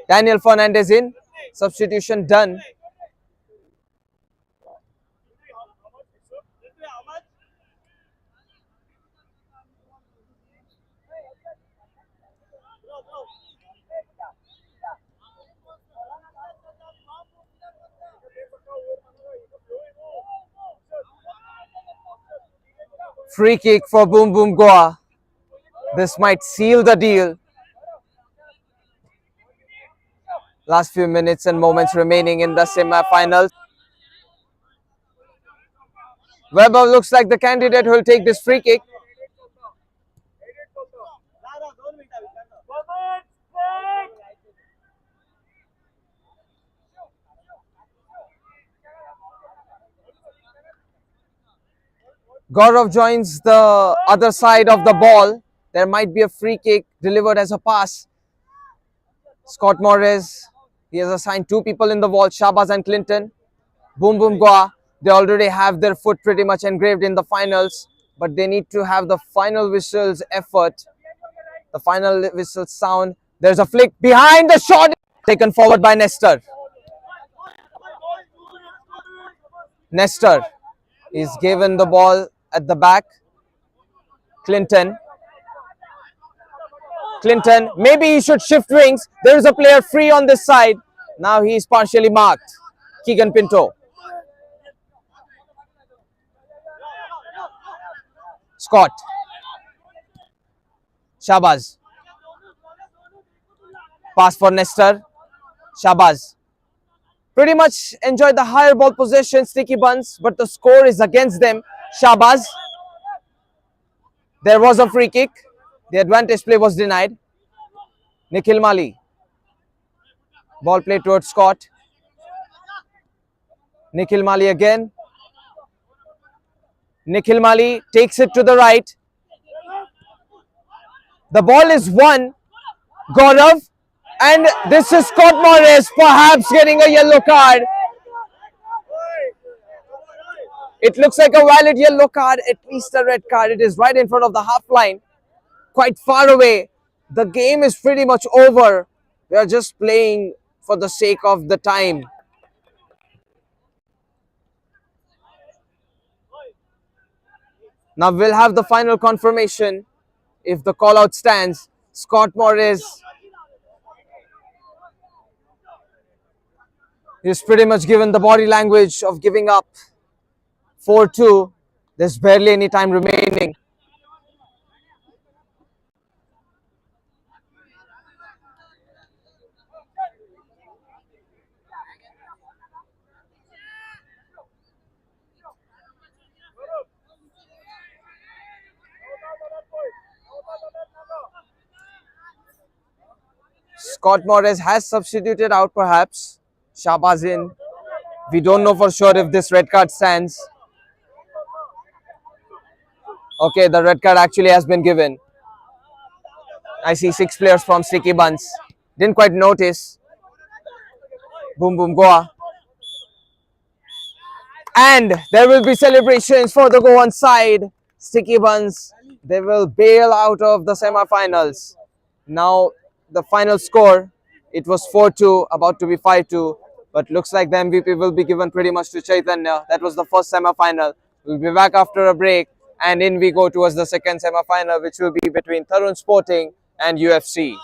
Daniel Fernandez in. Substitution done. Free kick for Boom Boom Goa. This might seal the deal. Last few minutes and moments remaining in the semi-finals. Weber looks like the candidate who will take this free kick. Gaurav joins the other side of the ball. There might be a free kick delivered as a pass. Scott Morris, he has assigned two people in the wall, Shabazz and Clinton. Boom Boom Goa, they already have their foot pretty much engraved in the finals, but they need to have the final whistle's effort, the final whistle sound. There's a flick behind the shot, taken forward by Nestor. Nestor is given the ball at the back. Clinton, maybe he should shift wings. There is a player free on this side. Now he is partially marked. Keegan Pinto. Scott. Shabazz. Pass for Nestor. Shabazz. Pretty much enjoyed the higher ball possession, Sticky Buns, but the score is against them. Shabazz. There was a free kick. The advantage play was denied. Nikhil Mali. Ball played towards Scott. Nikhil Mali again. Nikhil Mali takes it to the right. The ball is won. Gaurav. And this is Scott Morris perhaps getting a yellow card. It looks like a valid yellow card, at least a red card. It is right in front of the half line, quite far away. The game is pretty much over. We are just playing for the sake of the time. Now we'll have the final confirmation if the call out stands. Scott Morris is pretty much given the body language of giving up. 4-2. There's barely any time remaining. Scott Morris has substituted out perhaps. Shabazz in. We don't know for sure if this red card stands. Okay, the red card actually has been given. I see 6 players from Sticky Buns. Didn't quite notice. Boom Boom Goa. And there will be celebrations for the Goan side. Sticky Buns, they will bail out of the semi-finals. Now the final score, it was 4-2, about to be 5-2. But looks like the MVP will be given pretty much to Chaitanya. That was the first semi-final. We'll be back after a break. And in we go towards the second semi-final, which will be between Tarun Sporting and U.F.C.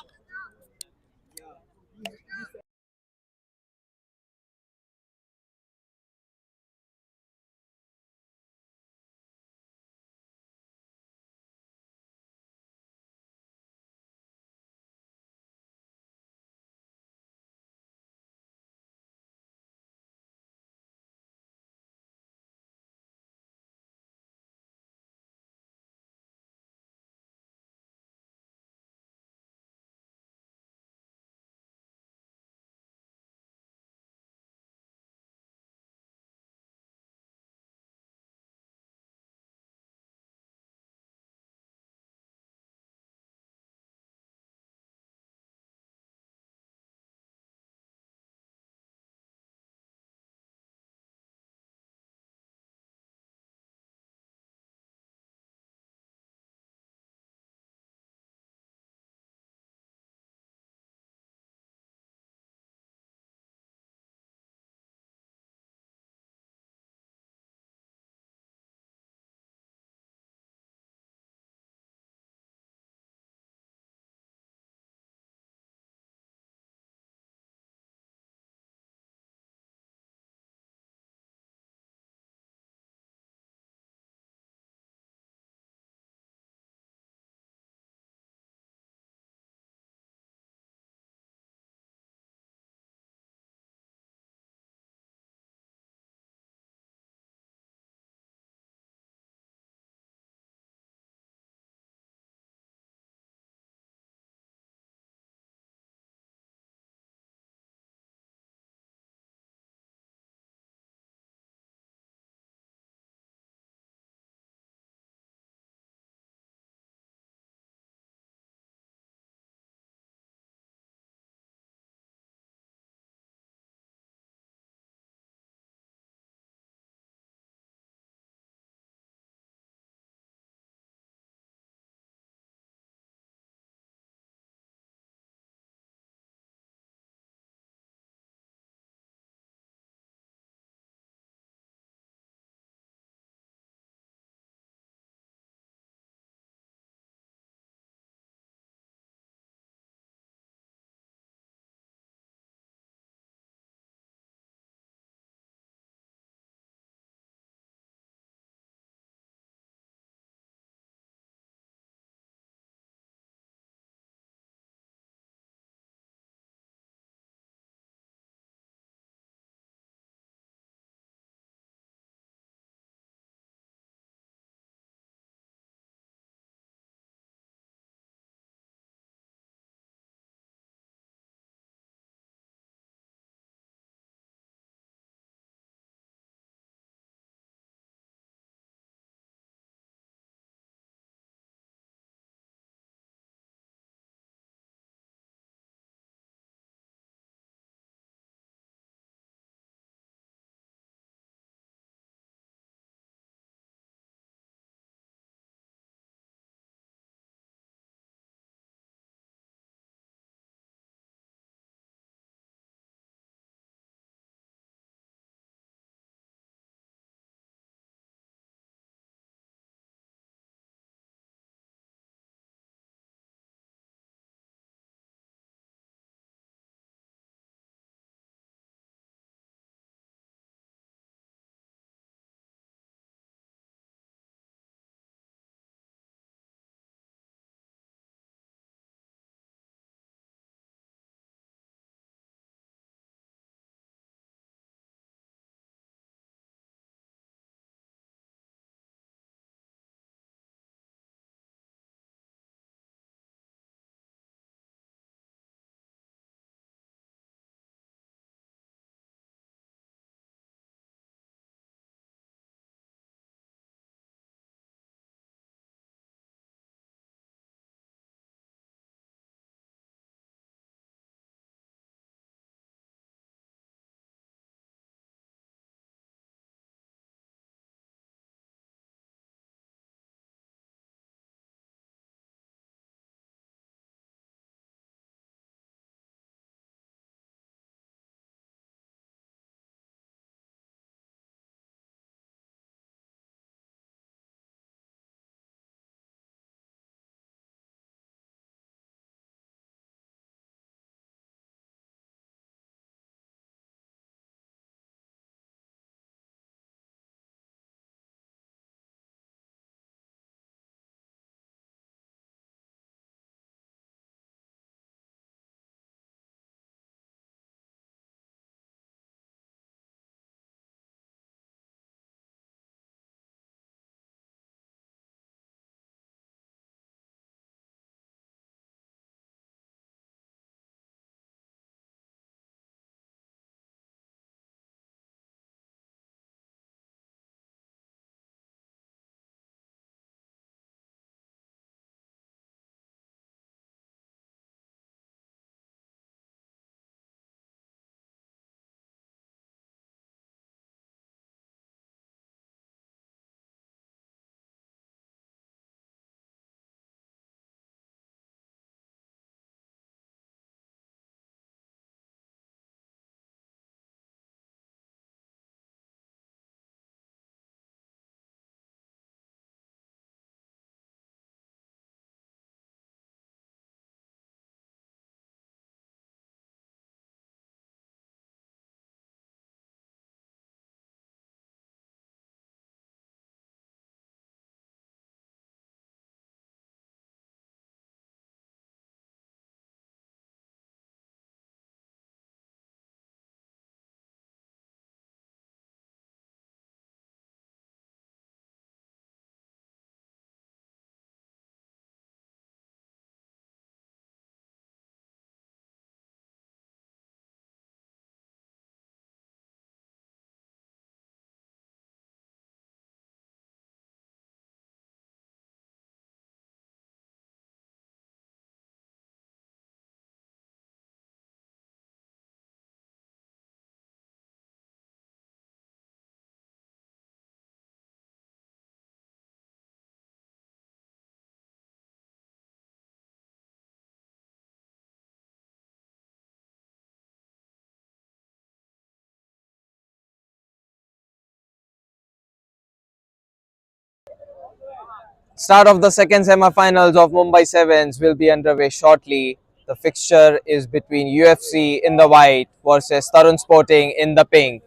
Start of the second semi-finals of Mumbai Sevens will be underway shortly. The fixture is between UFC in the white versus Tarun Sporting in the pink.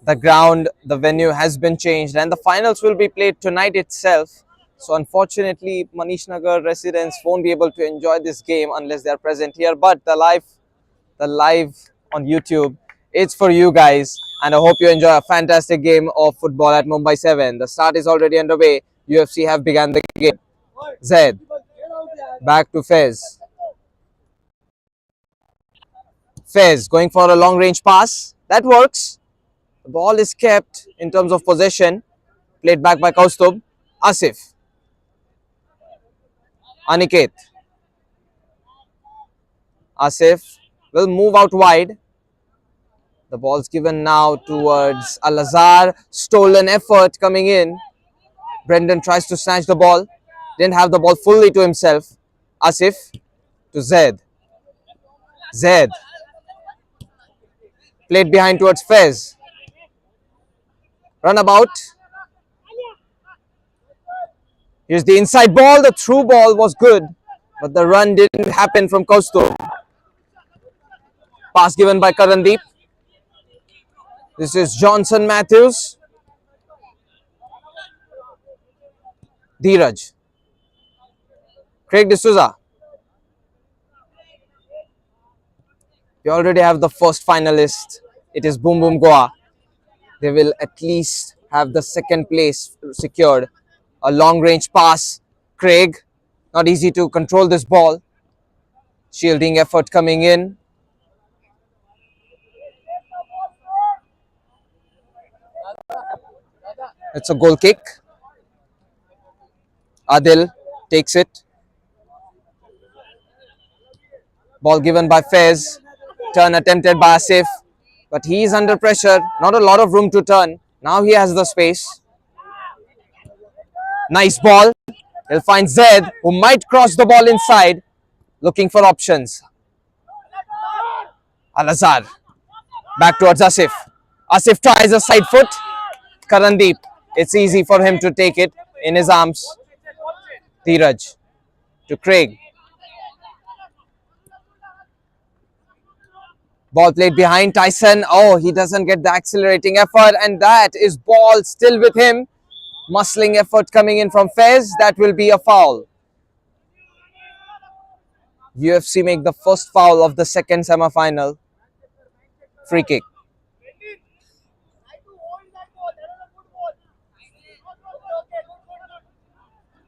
The ground, the venue has been changed, and the finals will be played tonight itself. So unfortunately, Manish Nagar residents won't be able to enjoy this game unless they are present here. But the live on YouTube, it's for you guys, and I hope you enjoy a fantastic game of football at Mumbai 7. The start is already underway. UFC have begun the game. Zed back to Fez. Fez going for a long range pass. That works. The ball is kept in terms of possession. Played back by Kaustub. Asif. Aniket. Asif will move out wide. The ball's given now towards Al-Azhar. Stolen effort coming in. Brendan tries to snatch the ball. Didn't have the ball fully to himself. Asif to Zed. Zed. Played behind towards Fez. Runabout. Here's the inside ball. The through ball was good, but the run didn't happen from Kaustubh. Pass given by Karandeep. This is Johnson Matthews. Dheeraj. Craig D'Souza. We already have the first finalist. It is Boom Boom Goa. They will at least have the second place secured. A long range pass. Craig. Not easy to control this ball. Shielding effort coming in. It's a goal kick. Adil takes it. Ball given by Fez. Turn attempted by Asif. But he is under pressure. Not a lot of room to turn. Now he has the space. Nice ball. He'll find Zed, who might cross the ball inside. Looking for options. Al-Azhar. Back towards Asif. Asif tries a side foot. Karandeep. It's easy for him to take it in his arms. Dheeraj to Craig. Ball played behind Tyson. Oh, he doesn't get the accelerating effort, and that is ball still with him. Muscling effort coming in from Fez. That will be a foul. UFC make the first foul of the second semi-final. Free kick.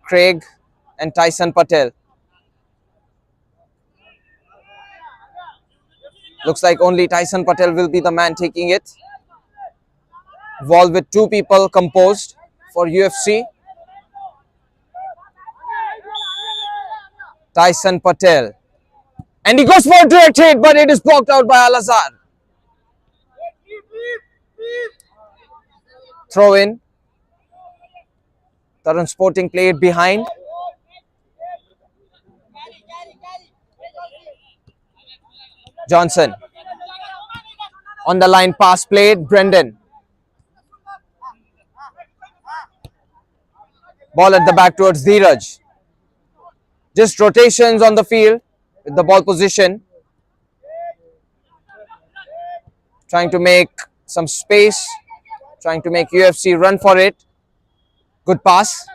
Craig and Tyson Patel. Looks like only Tyson Patel will be the man taking it. Ball with two people composed for UFC. Tyson Patel. And he goes for a direct hit, but it is blocked out by Al-Azhar. Throw in. Tarun Sporting played behind. Johnson. On the line pass played. Brendan. Ball at the back towards Dheeraj. Just rotations on the field with the ball position. Trying to make some space. Trying to make UFC run for it. Good pass.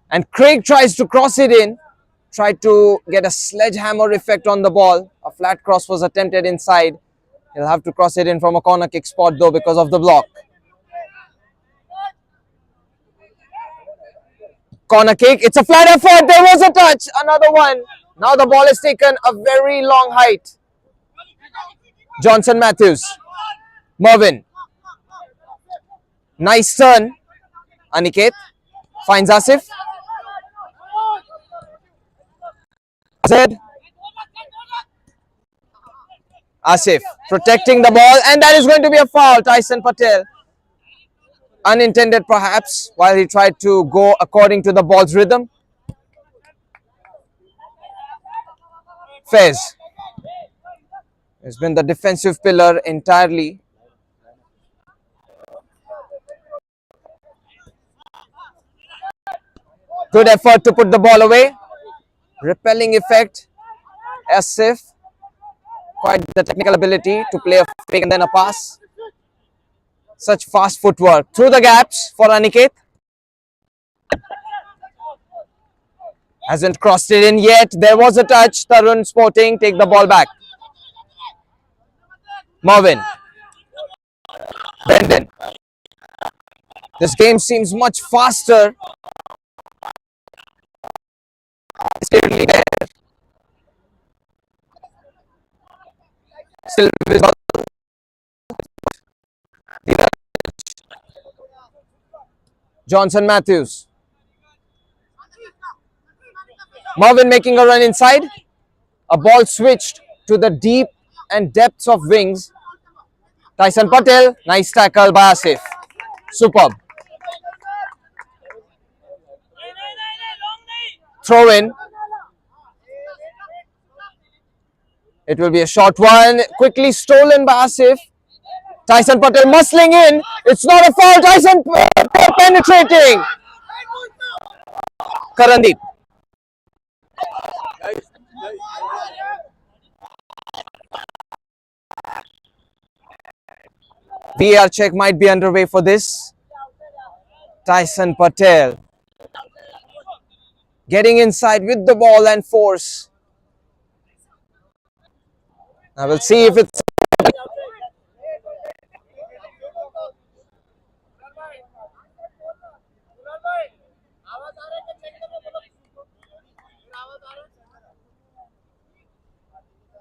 And Craig tries to cross it in. Tried to get a sledgehammer effect on the ball. A flat cross was attempted inside. He'll have to cross it in from a corner kick spot though because of the block. Corner kick. It's a flat effort. There was a touch. Another one. Now the ball has taken a very long height. Johnson Matthews. Mervin. Nice turn. Aniket finds Asif. Zed. Asif protecting the ball, and that is going to be a foul. Tyson Patel. Unintended perhaps, while he tried to go according to the ball's rhythm. Fez has been the defensive pillar entirely. Good effort to put the ball away. Repelling effect. Asif. Quite the technical ability to play a fake and then a pass. Such fast footwork. Through the gaps for Aniket. Hasn't crossed it in yet. There was a touch. Tarun Sporting take the ball back. Marvin. Brendan. This game seems much faster. Still visible. Johnson Matthews. Marvin making a run inside. A ball switched to the deep and depths of wings. Tyson Patel. Nice tackle by Asif. Superb. Throw in. It will be a short one. Quickly stolen by Asif. Tyson Patel muscling in. It's not a foul. Tyson Patel penetrating. Karandeep. VAR check might be underway for this. Tyson Patel getting inside with the ball and force. I will see if it's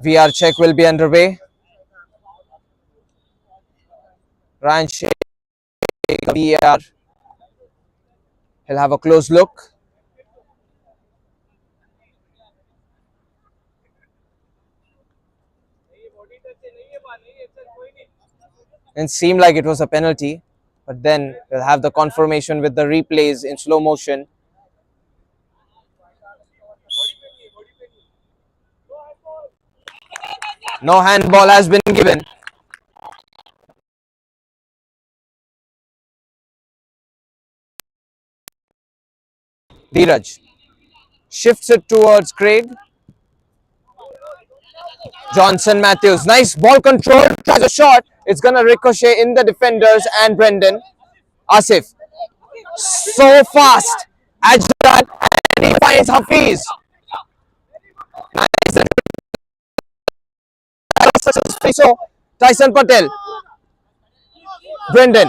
VAR check will be underway. Ryan Sheikh, VAR. He'll have a close look. It seemed like it was a penalty, but then we'll have the confirmation with the replays in slow motion. No handball has been given. Dheeraj shifts it towards Craig. Johnson Matthews, nice ball control, tries a shot. It's going to ricochet in the defenders and Brendan. Asif, so fast, agile, and he finds Hafiz. Nice. So, Tyson Patel. Brendan.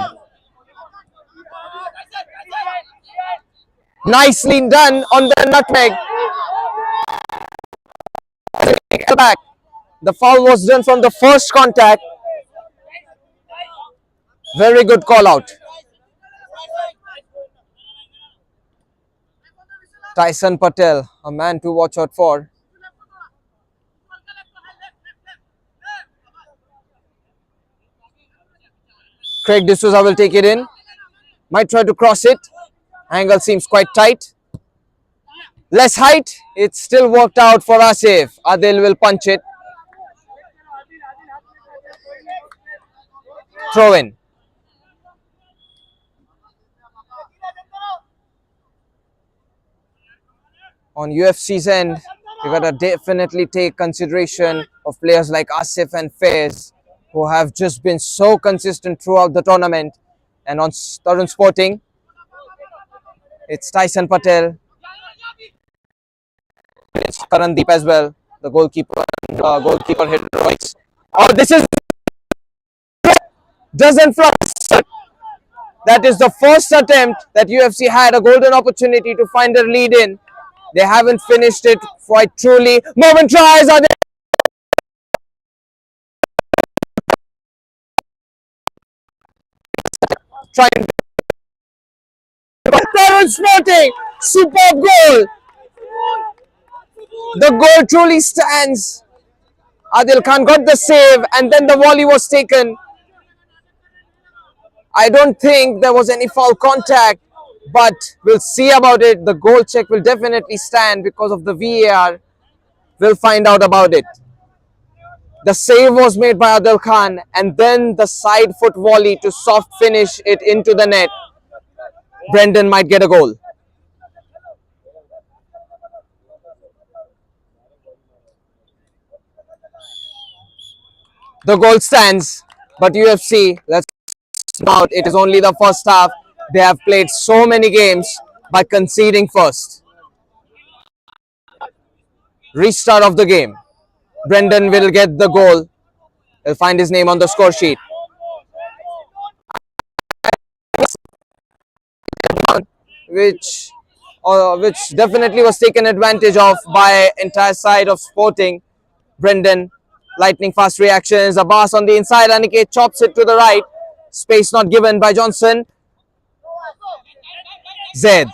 Nicely done on the nutmeg. Back. The foul was done from the first contact. Very good call out. Tyson Patel, a man to watch out for. Craig D'Souza will take it in. Might try to cross it. Angle seems quite tight. Less height. It still worked out for Asif. Adil will punch it. Throw in. On UFC's end, you gotta definitely take consideration of players like Asif and Faiz, who have just been so consistent throughout the tournament. And on Tarun Sporting, it's Tyson Patel. It's Karandeep as well, the goalkeeper heroics. Oh, this is doesn't flush. That is the first attempt that UFC had a golden opportunity to find a lead in. They haven't finished it quite truly. Moment tries. Trying. Tarun Sporting, superb goal. The goal truly stands. Adil Khan got the save and then the volley was taken. I don't think there was any foul contact, but we'll see about it. The goal check will definitely stand because of the VAR. We'll find out about it. The save was made by Adil Khan and then the side foot volley to soft finish it into the net. Brendan might get a goal. The goal stands, but UFC, let's out. It is only the first half. They have played so many games by conceding first. Restart of the game. Brendan will get the goal. He'll find his name on the score sheet. Which definitely was taken advantage of by entire side of Sporting. Brendan, lightning fast reactions. Abbas on the inside. Aniket chops it to the right. Space not given by Johnson. Zed.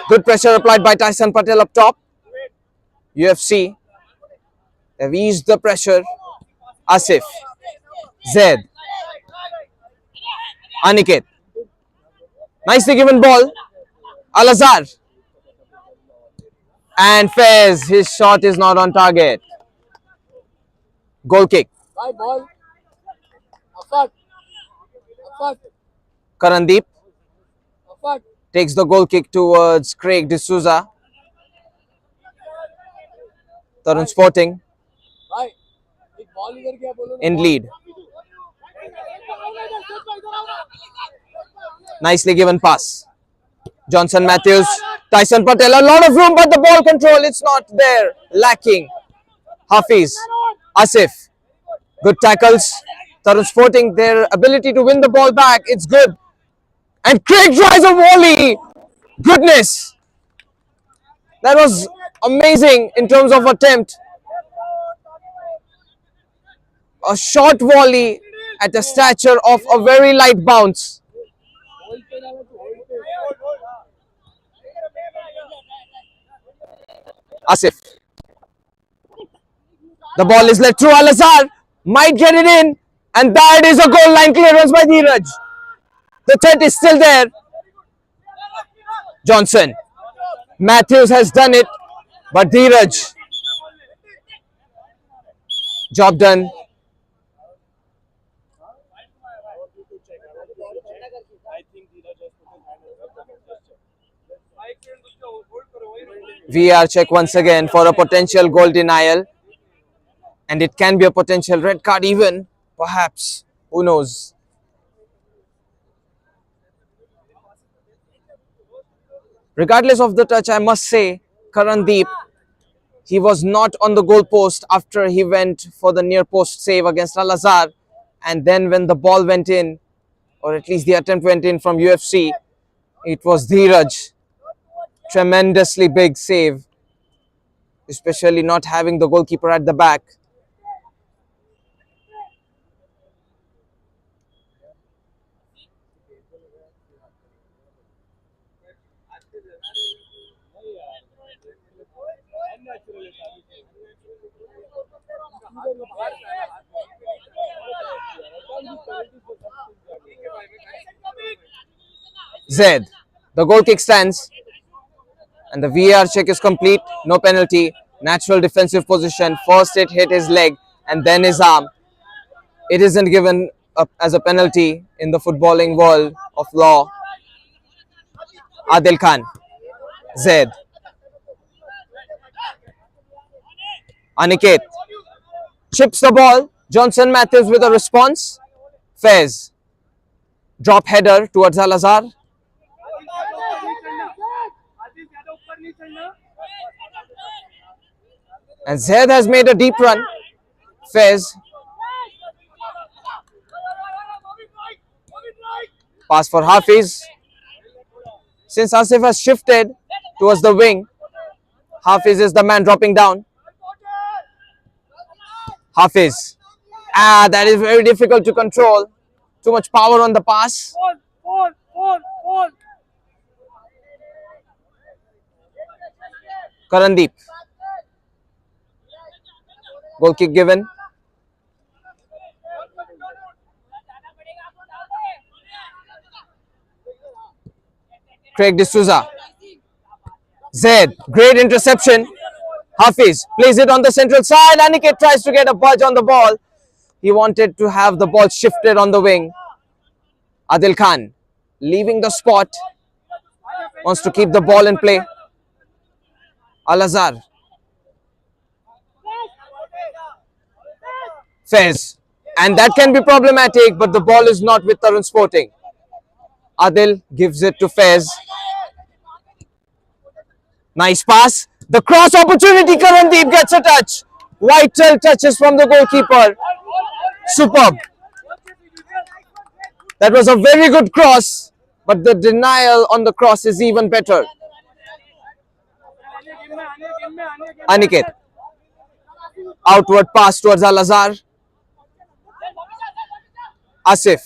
Good pressure applied by Tyson Patel up top. UFC. They've eased the pressure. Asif. Zed. Aniket. Nicely given ball. Al-Azhar. And Fez. His shot is not on target. Goal kick. Karandeep takes the goal kick towards Craig D'Souza. Tarun Sporting in lead. Nicely given pass. Johnson Matthews, Tyson Patel, a lot of room, but the ball control, it's not there. Lacking. Hafiz, Asif, good tackles. Tarun Sporting, their ability to win the ball back, it's good. And Craig tries a volley. Goodness. That was amazing in terms of attempt. A short volley at a stature of a very light bounce. Asif. The ball is led through. Al-Azhar might get it in. And that is a goal line clearance by Dheeraj. The threat is still there. Johnson. Matthews has done it. But Dheeraj. Job done. VAR check once again for a potential goal denial. And it can be a potential red card even. Perhaps. Who knows? Regardless of the touch, I must say, Karandeep, he was not on the goal post after he went for the near post save against Al-Azhar. And then when the ball went in, or at least the attempt went in from UFC, it was Dheeraj. Tremendously big save, especially not having the goalkeeper at the back. Zed, the goal kick stands. And the VAR check is complete. No penalty. Natural defensive position. First it hit his leg and then his arm. It isn't given up as a penalty in the footballing world of law. Adil Khan. Zed. Aniket. Chips the ball. Johnson Matthews with a response. Fez. Drop header towards Al-Azhar. And Zed has made a deep run. Fez. Pass for Hafiz. Since Asif has shifted towards the wing, Hafiz is the man dropping down. Hafiz. That is very difficult to control. Too much power on the pass. Karandeep. Goal kick given. Craig D'Souza. Zed. Great interception. Hafiz plays it on the central side. Aniket tries to get a budge on the ball. He wanted to have the ball shifted on the wing. Adil Khan leaving the spot. Wants to keep the ball in play. Al-Azhar. Fez. And that can be problematic, but the ball is not with Tarun Sporting. Adil gives it to Fez. Nice pass. The cross opportunity. Karandeep gets a touch. Vital touches from the goalkeeper. Superb. That was a very good cross, but the denial on the cross is even better. Aniket. Outward pass towards Al-Azhar. Asif.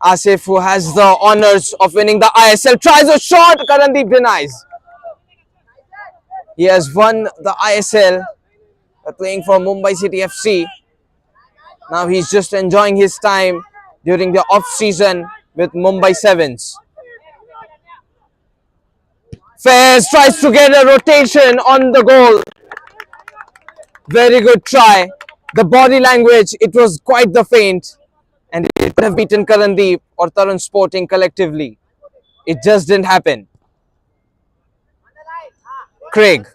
Asif, who has the honors of winning the ISL, tries a shot. Karandeep denies. He has won the ISL playing for Mumbai City FC. Now he's just enjoying his time during the off-season with Mumbai Sevens. Fez tries to get a rotation on the goal. Very good try. The body language, it was quite the feint. And it could have beaten Karandeep or Tarun Sporting collectively. It just didn't happen. Craig.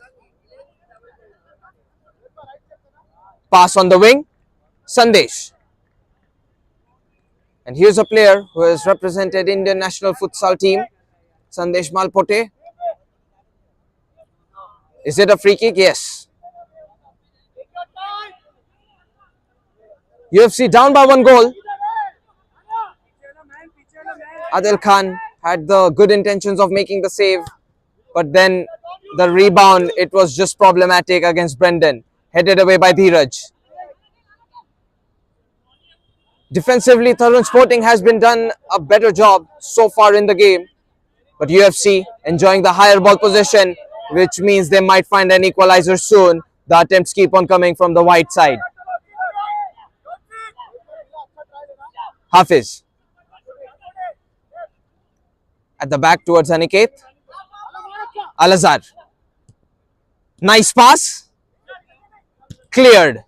Pass on the wing. Sandesh. And here's a player who has represented Indian national futsal team. Sandesh Malpote. Is it a free kick? Yes. U.F.C. down by 1 goal. Adil Khan had the good intentions of making the save, but then the rebound, it was just problematic against Brendan. Headed away by Dheeraj. Defensively, Tarun Sporting has been done a better job so far in the game, but U.F.C. enjoying the higher ball position, which means they might find an equalizer soon. The attempts keep on coming from the wide side. Hafiz. At the back towards Aniket. Al-Azhar. Nice pass. Cleared.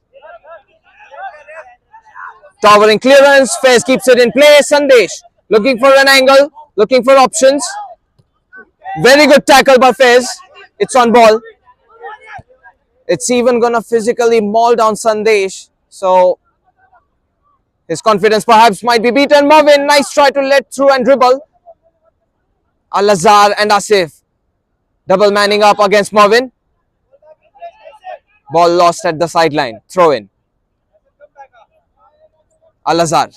Towering clearance. Fez keeps it in play. Sandesh looking for an angle, looking for options. Very good tackle by Fez. It's on ball. It's even gonna physically maul down Sandesh. So his confidence perhaps might be beaten. Marvin, nice try to let through and dribble. Al-Azhar and Asif. Double manning up against Marvin. Ball lost at the sideline. Throw in. Al-Azhar.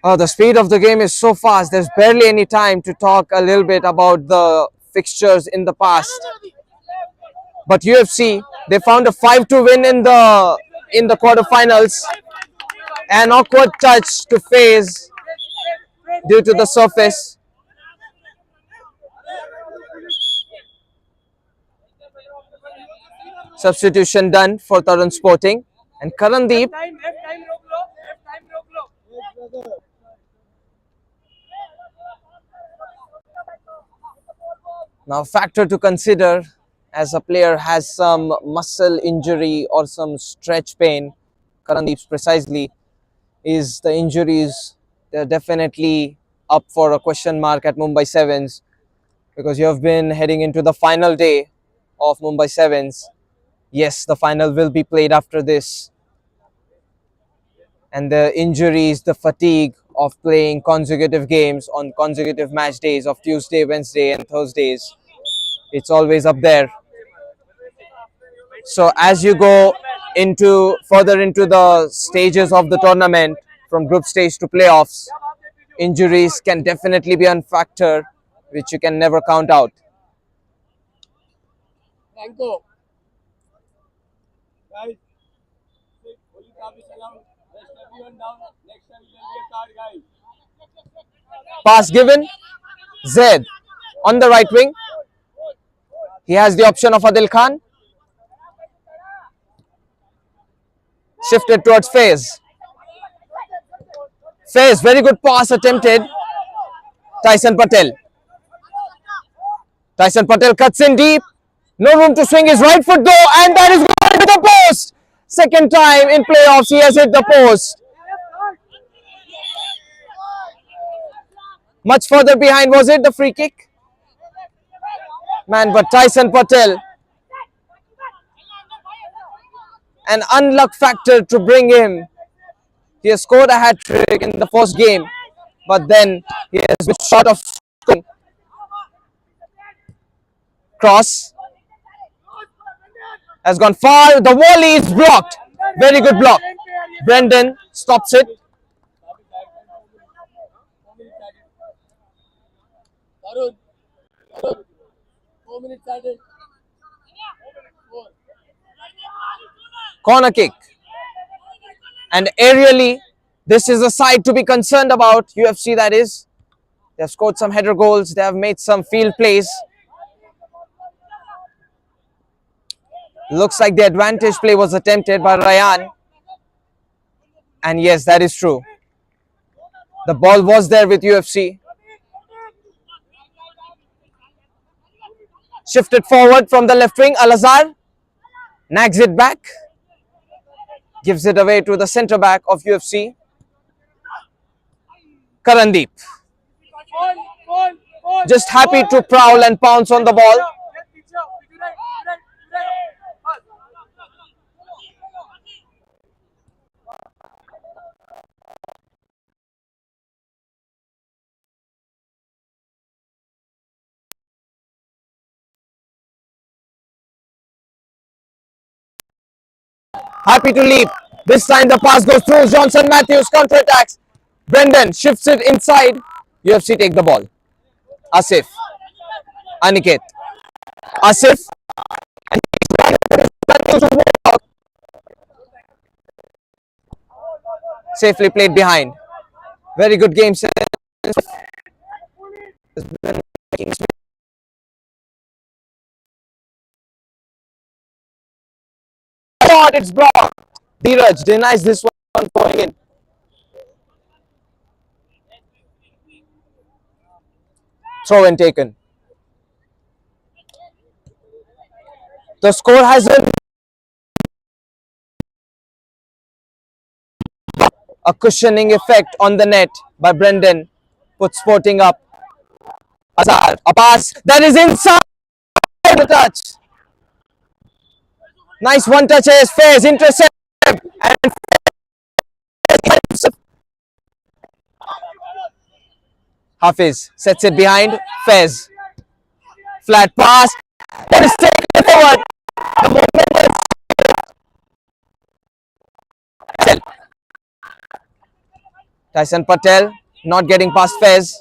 Oh, the speed of the game is so fast. There's barely any time to talk a little bit about the fixtures in the past. But U.F.C. they found a 5-2 win in the quarterfinals. An awkward touch to Fez due to the surface. Substitution done for Tarun Sporting. And Karandeep. Now, factor to consider as a player has some muscle injury or some stretch pain. Karandeep's precisely is the injuries. They're definitely up for a question mark at Mumbai Sevens, because you have been heading into the final day of Mumbai Sevens. Yes, the final will be played after this. And the injuries, the fatigue of playing consecutive games on consecutive match days of Tuesday, Wednesday and Thursdays, it's always up there. So as you go further into the stages of the tournament, from group stage to playoffs, injuries can definitely be a factor which you can never count out. Pass given. Zaid on the right wing. He has the option of Adil Khan. Shifted towards Fez. Fez, very good pass attempted. Tyson Patel. Tyson Patel cuts in deep. No room to swing his right foot though, and that is going to the post. Second time in playoffs he has hit the post. Much further behind, was it the free kick? Man, but Tyson Patel an unluck factor to bring him. He has scored a hat trick in the first game, but then he has been short of scoring. Cross has gone far. The volley is blocked. Very good block. Brendan stops it. Tarun, 4 minutes added. Corner kick. And aerially, this is a side to be concerned about. UFC, that is. They have scored some header goals. They have made some field plays. Looks like the advantage play was attempted by Ryan. And yes, that is true. The ball was there with UFC. Shifted forward from the left wing. Al-Azhar nags it back. Gives it away to the centre back of UFC. Karandeep. Just happy to prowl and pounce on the ball. Happy to leap. This time the pass goes through. Johnson Matthews counter-attacks. Brendan shifts it inside. UFC take the ball. Asif. Aniket. Asif. Safely played behind. Very good game sense. It's blocked. Dheeraj denies this one going in. Throw and taken. The score has been a cushioning effect on the net by Brendan. Put Sporting up. Azhar, a pass that is inside the touch. Nice one touch as Faiz intercept and Hafiz sets it behind. Faiz. Flat pass. That is taken forward. The moment is Tyson Patel not getting past Faiz.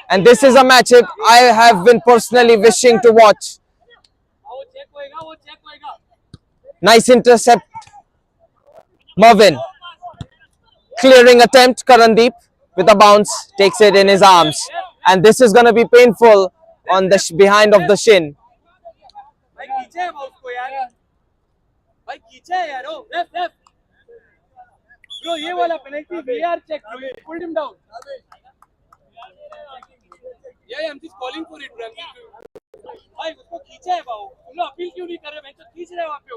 And this is a matchup I have been personally wishing to watch. Nice intercept. Mervin. Clearing attempt. Karandeep with a bounce. Takes it in his arms. And this is going to be painful on the behind of the shin. Bro, ये वाला penalty VR check, bro. You pulled him down. Yeah, I'm just calling for it, bro. भाई उसको खींचा है बाबू. तुम लोग appeal क्यों नहीं कर रहे? मैं तो खींच रहा हूँ वहाँ पे.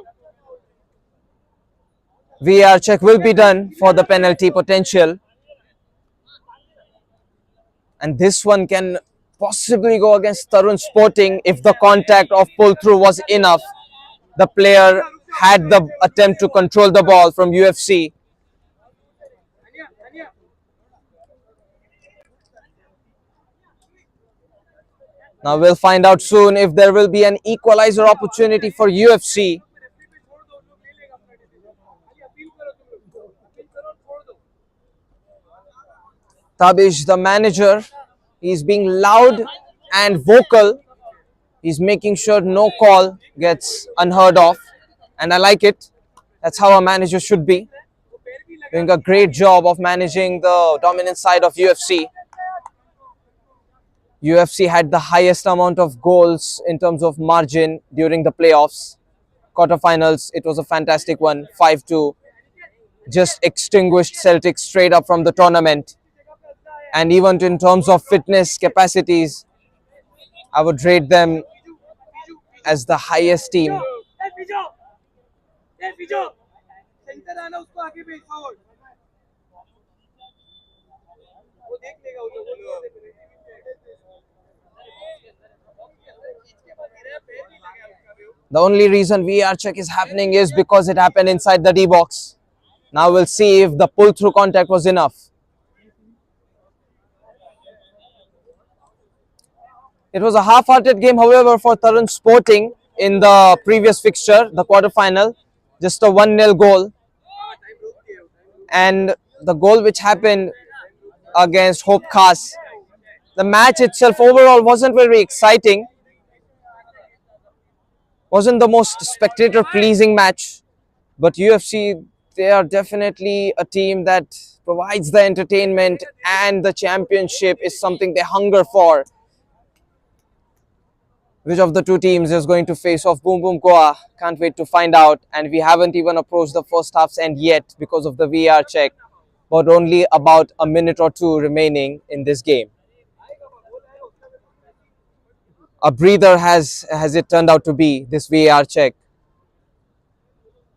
VAR check will be done for the penalty potential. And this one can possibly go against Tarun Sporting if the contact of pull through was enough. The player had the attempt to control the ball from UFC. Now we'll find out soon if there will be an equalizer opportunity for UFC. Tabish, the manager, he's being loud and vocal. He's making sure no call gets unheard of. And I like it. That's how a manager should be. Doing a great job of managing the dominant side of UFC. UFC had the highest amount of goals in terms of margin during the playoffs. Quarterfinals, it was a fantastic one, 5-2. Just extinguished Celtic straight up from the tournament. And even in terms of fitness capacities, I would rate them as the highest team. The only reason VAR check is happening is because it happened inside the D box. Now we'll see if the pull through contact was enough. It was a half-hearted game, however, for Tarun Sporting in the previous fixture, the quarter-final. Just a 1-0 goal. And the goal which happened against Hope Khas, the match itself overall wasn't very exciting. Wasn't the most spectator-pleasing match. But UFC, they are definitely a team that provides the entertainment, and the championship is something they hunger for. Which of the two teams is going to face off? Boom Boom Goa? Can't wait to find out. And we haven't even approached the first half's end yet because of the VAR check. But only about a minute or two remaining in this game. A breather has it turned out to be, this VAR check.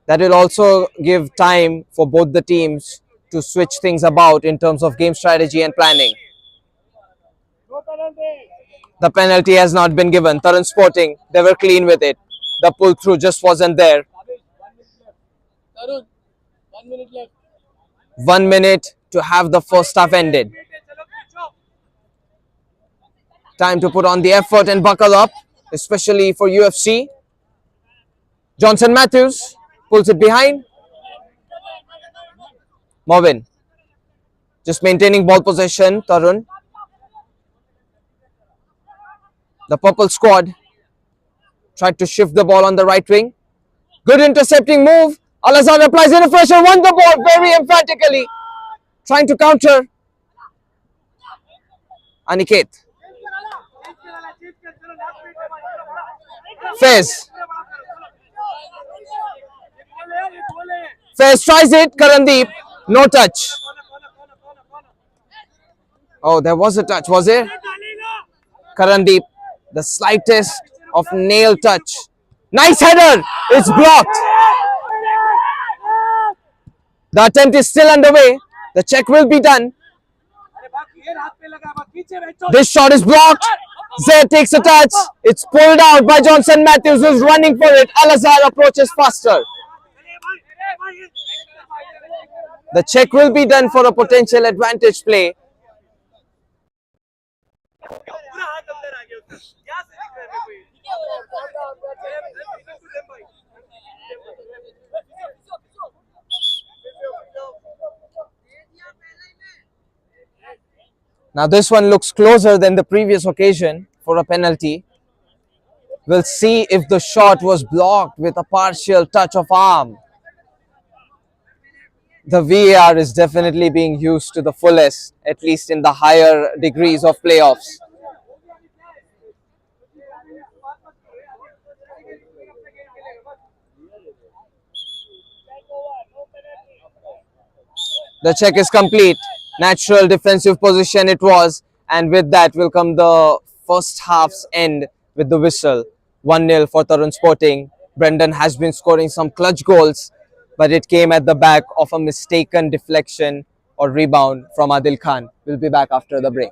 That will also give time for both the teams to switch things about in terms of game strategy and planning. No penalty. The penalty has not been given. Tarun Sporting, they were clean with it. The pull through just wasn't there. Tarun, 1 minute left. 1 minute to have the first half ended. Time to put on the effort and buckle up, especially for UFC. Johnson Matthews pulls it behind. Marvin just maintaining ball possession. Tarun. The purple squad tried to shift the ball on the right wing. Good intercepting move. Al-Azhar applies in a pressure, won the ball very emphatically. Trying to counter. Aniket. Fez. Fez tries it. Karandeep. No touch. Oh, there was a touch, was there? Karandeep. The slightest of nail touch. Nice header. It's blocked. The attempt is still underway. The check will be done. This shot is blocked. Zaid takes a touch. It's pulled out by Johnson Matthews, who's running for it. Al-Azhar approaches faster. The check will be done for a potential advantage play. Now this one looks closer than the previous occasion for a penalty. We'll see if the shot was blocked with a partial touch of arm. The VAR is definitely being used to the fullest, at least in the higher degrees of playoffs. The check is complete. Natural defensive position it was, and with that will come the first half's end with the whistle. 1-0 for Tarun Sporting. Brendan has been scoring some clutch goals, but it came at the back of a mistaken deflection or rebound from Adil Khan. We'll be back after the break.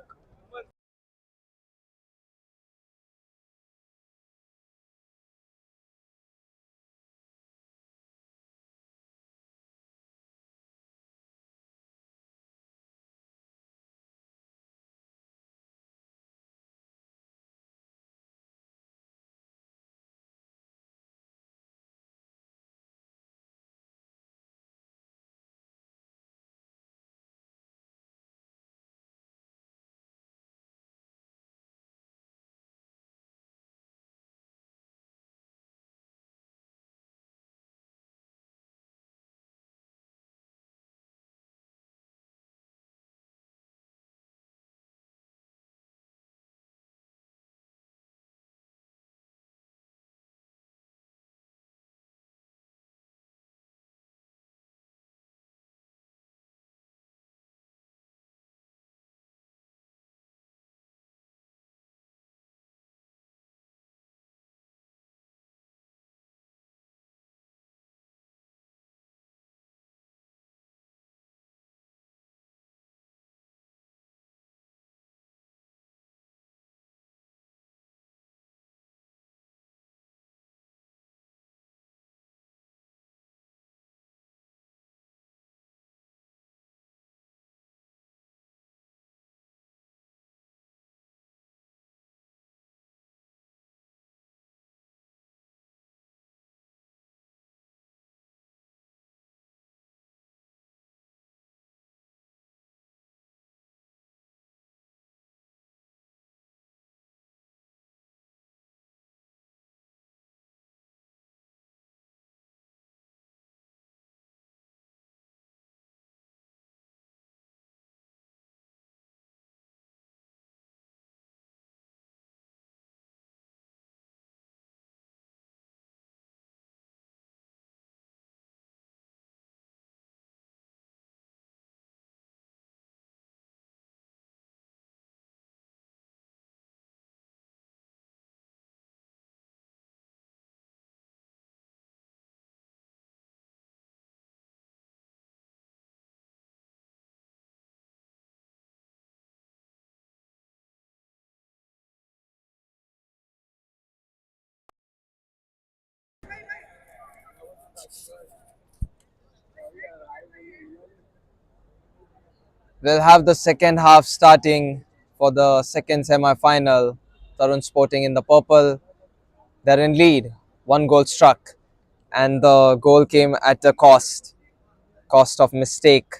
We'll have the second half starting for the second semi-final. Tarun Sporting in the purple. They're in lead. One goal struck. And the goal came at a cost of mistake.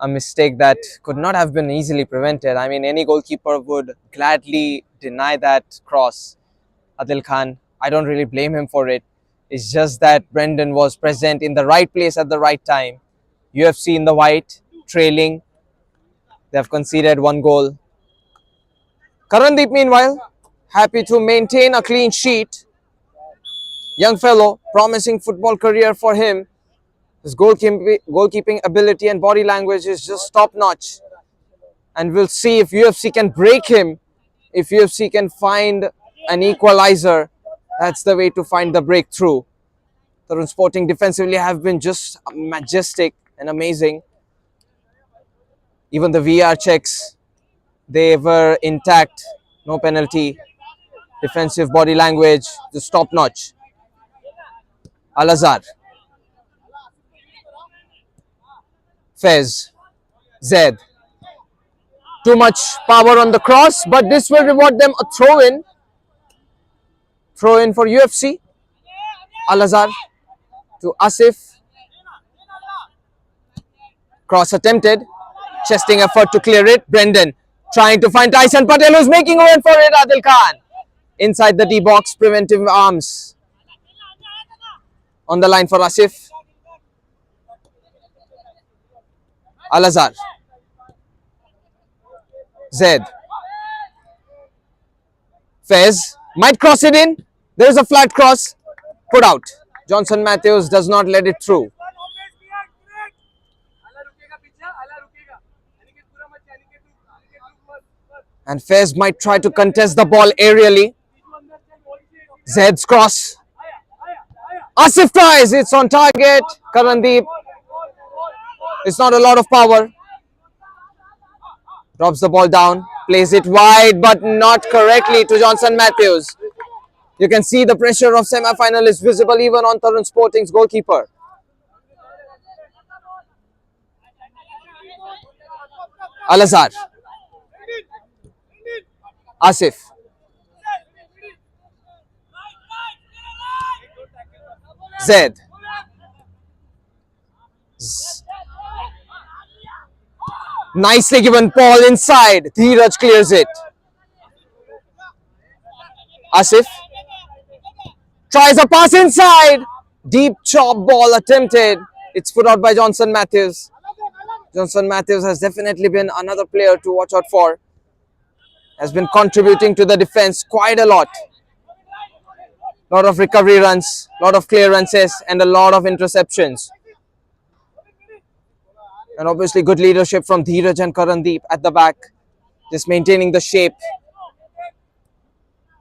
A mistake that could not have been easily prevented. I mean, any goalkeeper would gladly deny that cross. Adil Khan, I don't really blame him for it. It's just that Brendan was present in the right place at the right time. UFC in the white, trailing. They have conceded one goal. Karandeep, meanwhile, happy to maintain a clean sheet. Young fellow, promising football career for him. His goalkeeping ability and body language is just top notch. And we'll see if UFC can break him. If UFC can find an equalizer, that's the way to find the breakthrough. Tarun Sporting defensively have been just majestic and amazing. Even the VR checks, they were intact. No penalty. Defensive body language, just top notch. Al Azhar. Fez. Zed. Too much power on the cross, but this will reward them a throw-in. Throw-in for UFC. Al Azhar to Asif. Cross attempted. Chesting effort to clear it. Brendan trying to find Tyson Patel, who's making a run for it. Adil Khan inside the D box. Preventive arms on the line for Asif. Al Azhar. Zed. Fez might cross it in. There is a flat cross. Put out. Johnson Matthews does not let it through. And Fez might try to contest the ball aerially. Zed's cross. Asif tries. It's on target. Karandeep. It's not a lot of power. Drops the ball down. Plays it wide, but not correctly to Johnson Matthews. You can see the pressure of semi-final is visible even on Tarun Sporting's goalkeeper. Al Azhar. Asif. Zed. Nicely given ball inside. Dheeraj clears it. Asif tries a pass inside. Deep chop ball attempted. It's put out by Johnson Matthews. Johnson Matthews has definitely been another player to watch out for. Has been contributing to the defense quite a lot. Lot of recovery runs, lot of clearances, and a lot of interceptions. And obviously good leadership from Dheeraj and Karandeep at the back. Just maintaining the shape.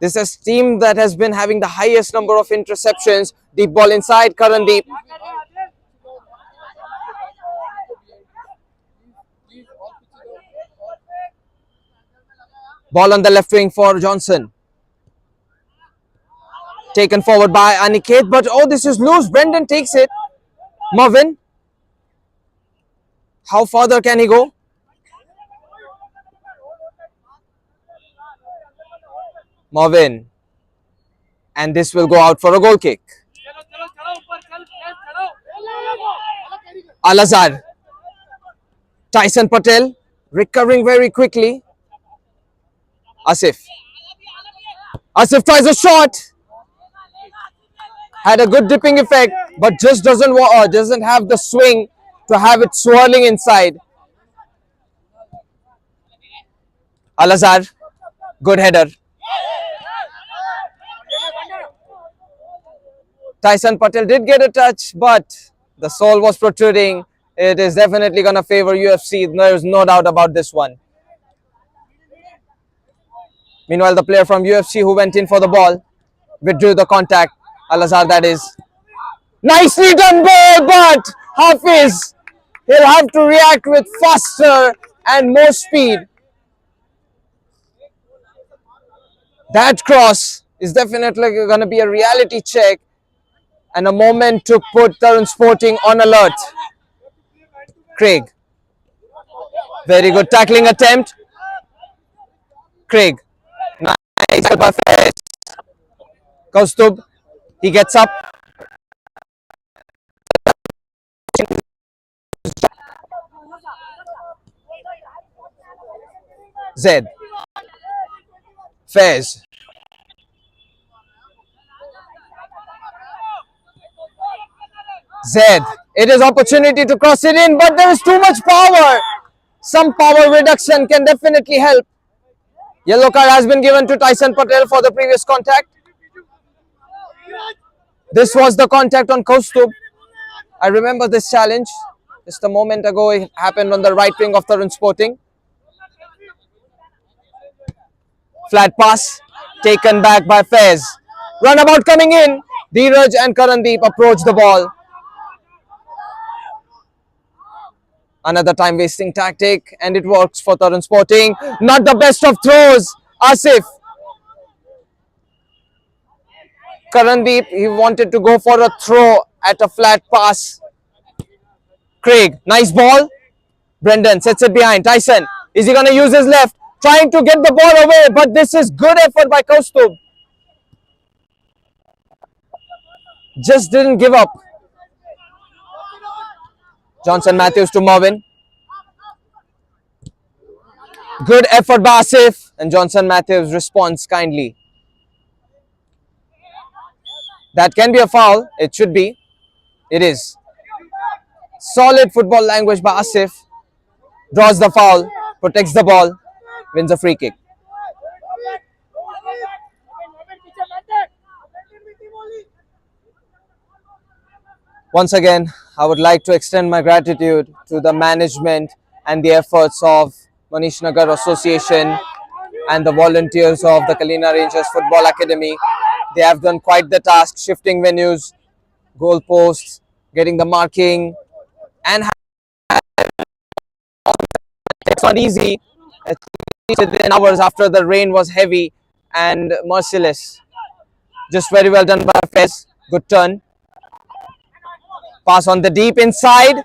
This is a team that has been having the highest number of interceptions. Deep ball inside, Karandeep. Ball on the left wing for Johnson. Taken forward by Aniket, but oh, this is loose. Brendan takes it. Marvin. How farther can he go? Marvin. And this will go out for a goal kick. Al Azhar. Tyson Patel recovering very quickly. Asif. Asif tries a shot. Had a good dipping effect, but just doesn't have the swing to have it swirling inside. Al Azhar. Good header. Tyson Patel did get a touch, but the sole was protruding. It is definitely going to favor UFC. There is no doubt about this one. Meanwhile, the player from UFC who went in for the ball withdrew the contact. Al Azhar, that is. Nicely done ball, but Hafiz, he'll have to react with faster and more speed. That cross is definitely going to be a reality check. and a moment to put Tarun Sporting on alert. Craig. Very good tackling attempt. Craig. Nice by Faiz. Kaustubh. He gets up. Zed. Faiz. Zed. It is opportunity to cross it in, but there is too much power. Some power reduction can definitely help. Yellow card has been given to Tyson Patel for the previous contact. This was the contact on Kaustubh. I remember this challenge. Just a moment ago, it happened on the right wing of Tarun Sporting. Flat pass taken back by Faiz. Runabout coming in. Dheeraj and Karandeep approach the ball. Another time wasting tactic, and it works for Tarun Sporting. Not the best of throws. Asif. Karandeep, he wanted to go for a throw at a flat pass. Craig, nice ball. Brendan sets it behind. Tyson, is he going to use his left? Trying to get the ball away, but this is good effort by Kaustubh. Just didn't give up. Johnson Matthews to Mervyn. Good effort by Asif, and Johnson Matthews responds kindly. That can be a foul. It should be. It is. Solid football language by Asif. Draws the foul, protects the ball, wins a free kick. Once again, I would like to extend my gratitude to the management and the efforts of Manish Nagar Association and the volunteers of the Kalina Rangers Football Academy. They have done quite the task, shifting venues, goalposts, getting the marking, and it's not easy. It's within hours after the rain was heavy and merciless. Just very well done by Faiz. Good turn. Pass on the deep inside.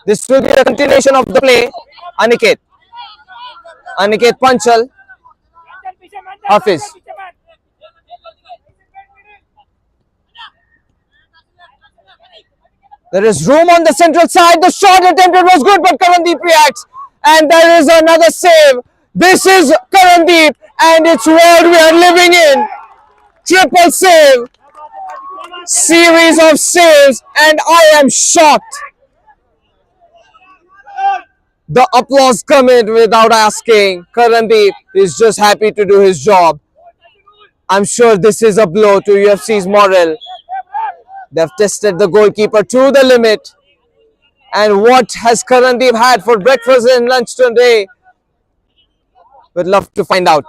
This will be a continuation of the play. Aniket. Aniket Panchal. Hafiz. There is room on the central side. The shot attempted was good, but Karandeep reacts. And there is another save. This is Karandeep, and it's what we are living in. Triple save. Series of saves, and I am shocked. The applause coming without asking. Karandeep is just happy to do his job. I'm sure this is a blow to UFC's morale. They've tested the goalkeeper to the limit. And what has Karandeep had for breakfast and lunch today? We'd love to find out.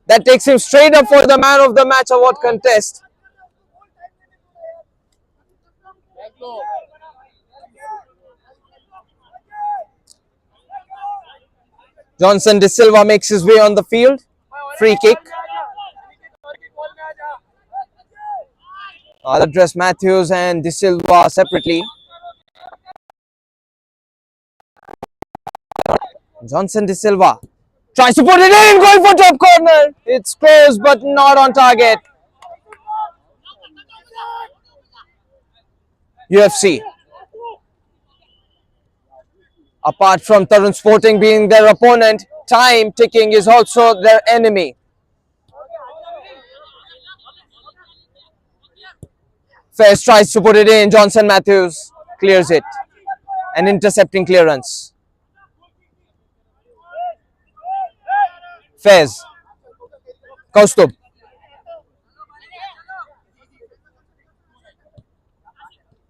That takes him straight up for the man of the match award contest. Johnson De Silva makes his way on the field. Free kick. I'll address Matthews and De Silva separately. Johnson De Silva tries to put it in, going for top corner. It's close but not on target. UFC. Apart from Tarun Sporting being their opponent, time ticking is also their enemy. Faiz tries to put it in. Johnson Matthews clears it. An intercepting clearance. Faiz. Kaustubh.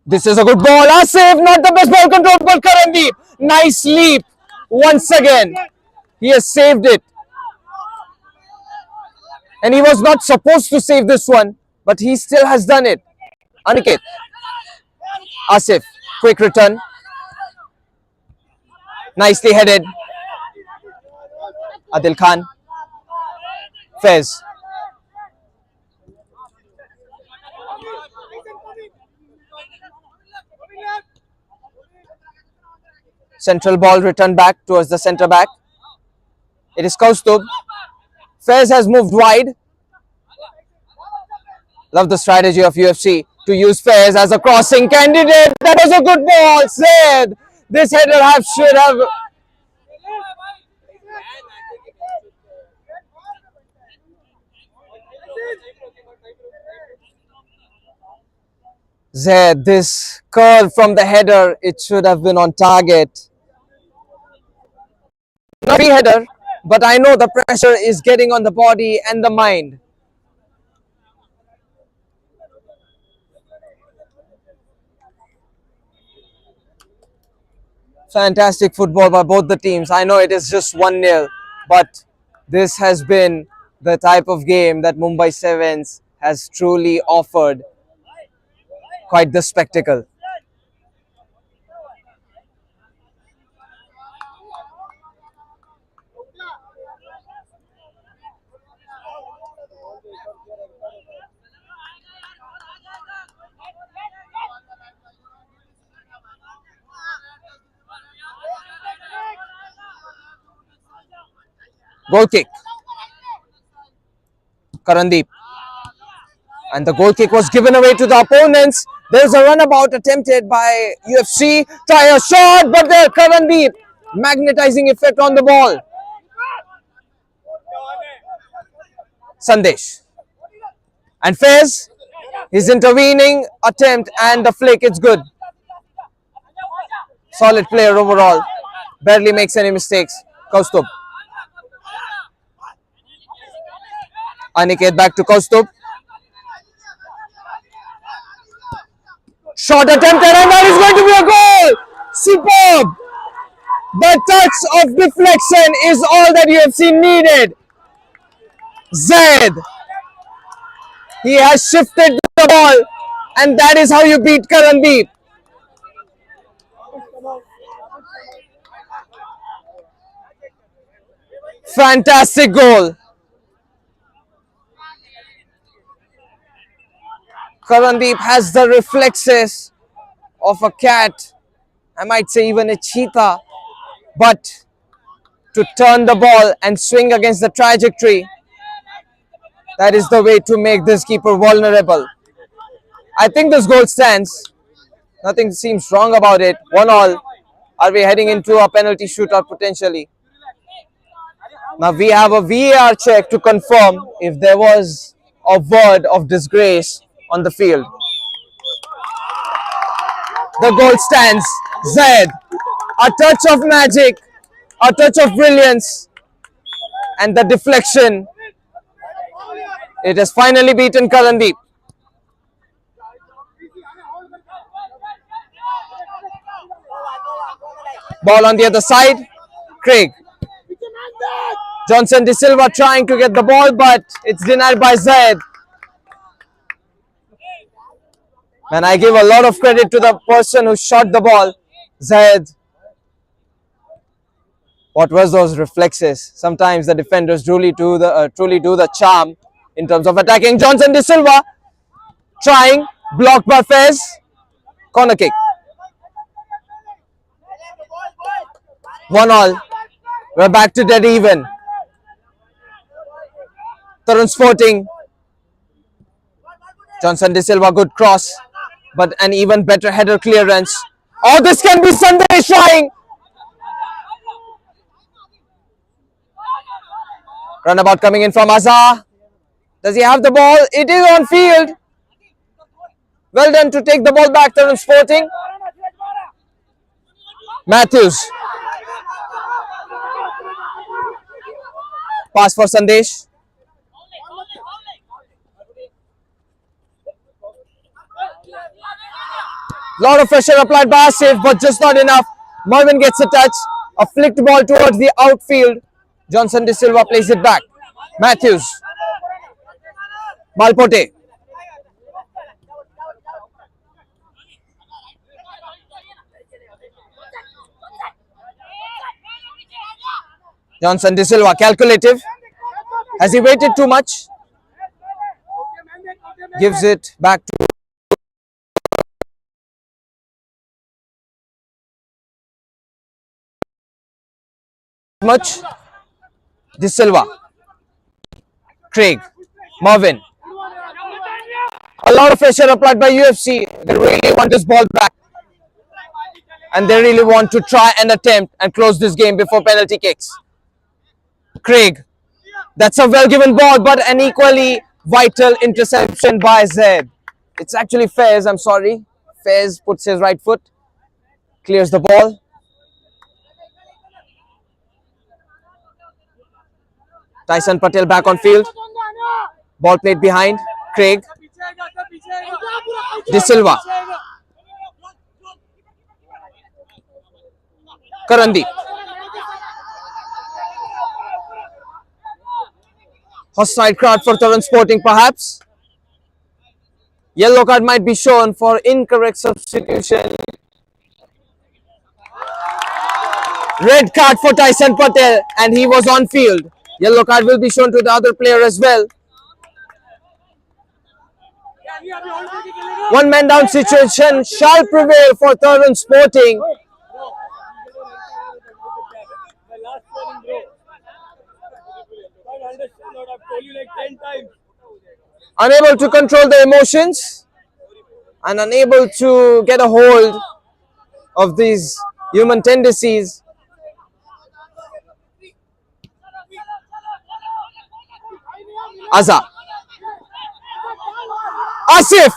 This is a good ball. Asif, not the best ball control, but Karandeep. Nice leap. Once again, he has saved it. And he was not supposed to save this one, but he still has done it. Aniket. Asif, quick return. Nicely headed. Adil Khan. Faiz. Central ball returned back towards the centre back. It is Kaustubh. Fairs has moved wide. Love the strategy of UFC to use Fairs as a crossing candidate. That was a good ball. Said this header should have. Zaid, this curve from the header, it should have been on target. Not a header, but I know the pressure is getting on the body and the mind. Fantastic football by both the teams. I know it is just 1-0, but this has been the type of game that Mumbai Sevens has truly offered. Quite the spectacle. Goal kick. Karandeep. And the goal kick was given away to the opponents. There's a runabout attempted by UFC. Try a shot, but there Karandeep. Magnetizing effect on the ball. Sandesh. And Faiz, his intervening attempt and the flick, it's good. Solid player overall. Barely makes any mistakes. Kaustubh. Aniket back to Kaustubh. Shot attempted and that is going to be a goal. Superb. The touch of deflection is all that UFC needed. Zaid. He has shifted the ball and that is how you beat Karandeep. Fantastic goal. Karandeep has the reflexes of a cat, I might say even a cheetah, but to turn the ball and swing against the trajectory, that is the way to make this keeper vulnerable. I think this goal stands. Nothing seems wrong about it. 1-1. Are we heading into a penalty shootout potentially? Now we have a VAR check to confirm if there was a word of disgrace on the field. The goal stands. Zaid. A touch of magic, a touch of brilliance, and the deflection. It has finally beaten Karandeep. Ball on the other side. Craig. Johnson De Silva trying to get the ball, but it's denied by Zaid. And I give a lot of credit to the person who shot the ball, Zaid. What was those reflexes? Sometimes the defenders truly do the charm in terms of attacking. Johnson De Silva trying, blocked by Fez. Corner kick. 1-1. We're back to dead even. Tarun Sporting. Johnson De Silva, good cross, but an even better header clearance. Oh, this can be Sandesh trying. Runabout coming in from Azhar. Does he have the ball? It is on field. Well done to take the ball back, Tarun Sporting. Matthews. Pass for Sandesh. Lot of pressure applied by Asif, but just not enough. Mervin gets a touch. A flicked ball towards the outfield. Johnson De Silva plays it back. Matthews. Malpote. Johnson De Silva, calculative. Has he waited too much? Gives it back to much. De Silva, Craig, Marvin. A lot of pressure applied by UFC. They really want this ball back. And they really want to try and attempt and close this game before penalty kicks. Craig. That's a well-given ball, but an equally vital interception by Zed. It's actually Fez, I'm sorry. Fez puts his right foot, clears the ball. Tyson Patel back on field. Ball played behind. Craig. De Silva. Karandi. Hostile crowd for Tarun Sporting perhaps. Yellow card might be shown for incorrect substitution. Red card for Tyson Patel and he was on field. Yellow card will be shown to the other player as well. One man down situation shall prevail for Tarun Sporting. Unable to control the emotions and unable to get a hold of these human tendencies. Azza. Asif.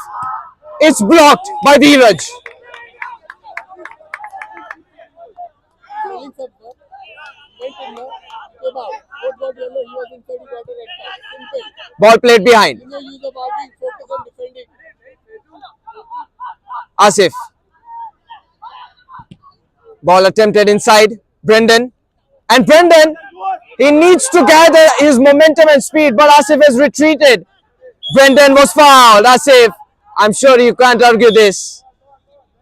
It's blocked by Dheeraj. Ball played behind. Asif. Ball attempted inside. Brendan. And Brendan, he needs to gather his momentum and speed, but Asif has retreated. Brendan was fouled. Asif, I'm sure you can't argue this.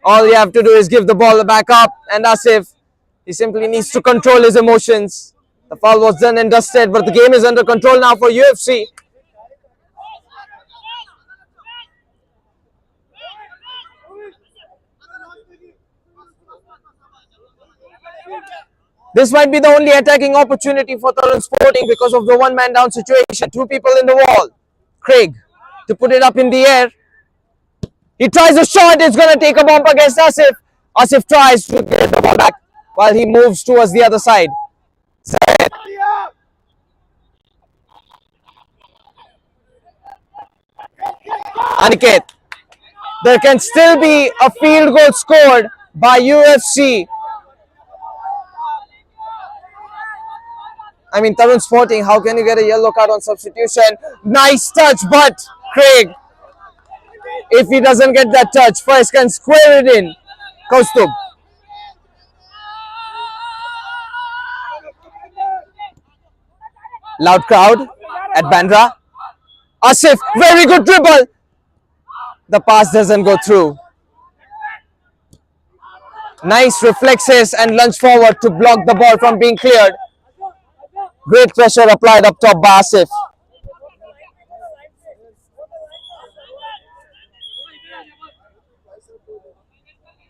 All you have to do is give the ball back up, and Asif, he simply needs to control his emotions. The foul was done and dusted, but the game is under control now for UFC. This might be the only attacking opportunity for Tarun Sporting because of the one-man down situation. Two people in the wall. Craig to put it up in the air. He tries a shot. It's going to take a bump against Asif. Asif tries to get the ball back while he moves towards the other side. Zed. Aniket. There can still be a field goal scored by UFC. I mean, Tarun Sporting, how can you get a yellow card on substitution? Nice touch, but Craig, if he doesn't get that touch, Faiz can square it in. Kaustubh. Loud crowd at Bandra. Asif, very good dribble. The pass doesn't go through. Nice reflexes and lunge forward to block the ball from being cleared. Great pressure applied up top by Asif.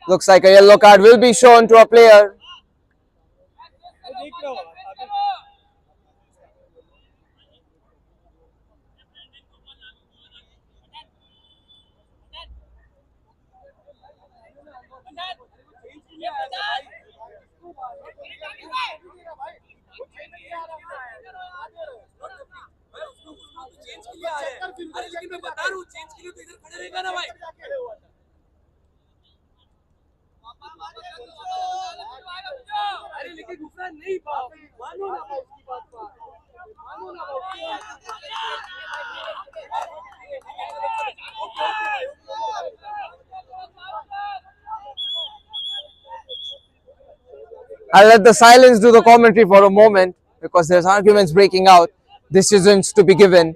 Looks like a yellow card will be shown to a player. I'll let the silence do the commentary for a moment because there's arguments breaking out, decisions to be given.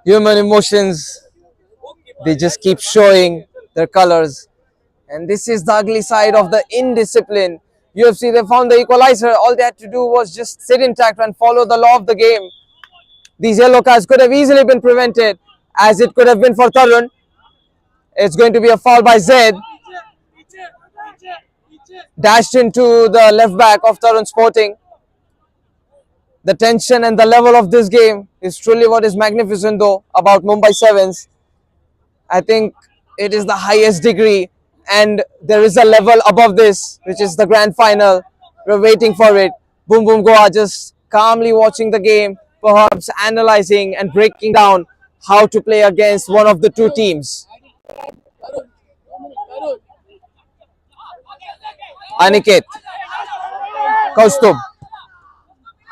Human emotions, they just keep showing their colors. And this is the ugly side of the indiscipline. UFC, they found the equalizer. All they had to do was just sit intact and follow the law of the game. These yellow cards could have easily been prevented, as it could have been for Tarun. It's going to be a foul by Zed. dashed into the left back of Tarun Sporting. The tension and the level of this game is truly what is magnificent though about Mumbai Sevens. I think it is the highest degree, and there is a level above this, which is the grand final. We're waiting for it. Boom Boom Goa just calmly watching the game, perhaps analyzing and breaking down how to play against one of the two teams. Aniket, Kaustubh.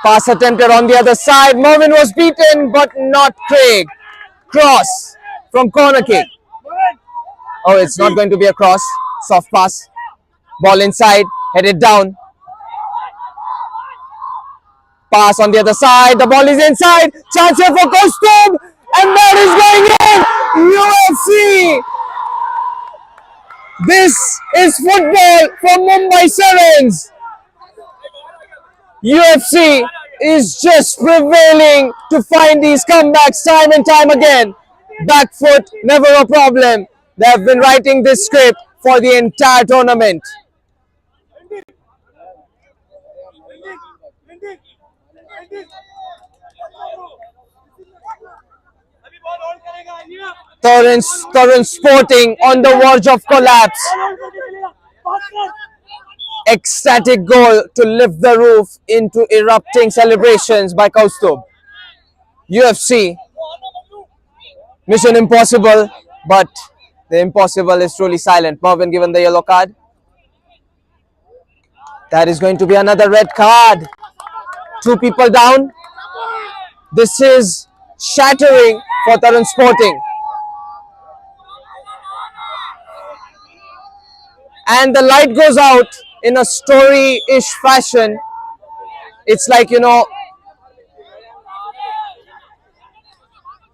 Pass attempted on the other side. Mervin was beaten, but not Craig. Cross from corner kick. Oh, it's not going to be a cross. Soft pass. Ball inside. Headed down. Pass on the other side. The ball is inside. Chance here for Kaustubh. And that is going in. U.F.C. This is football for Mumbai Sevens. U.F.C. is just prevailing to find these comebacks time and time again. Back foot, never a problem. They have been writing this script for the entire tournament. Tarun Sporting on the verge of collapse. Ecstatic goal to lift the roof into erupting celebrations by Kaustubh. U.F.C. Mission impossible, but the impossible is truly silent. Mervin given the yellow card. That is going to be another red card. 2 people down. This is shattering for Tarun Sporting. And the light goes out in a story-ish fashion. It's like,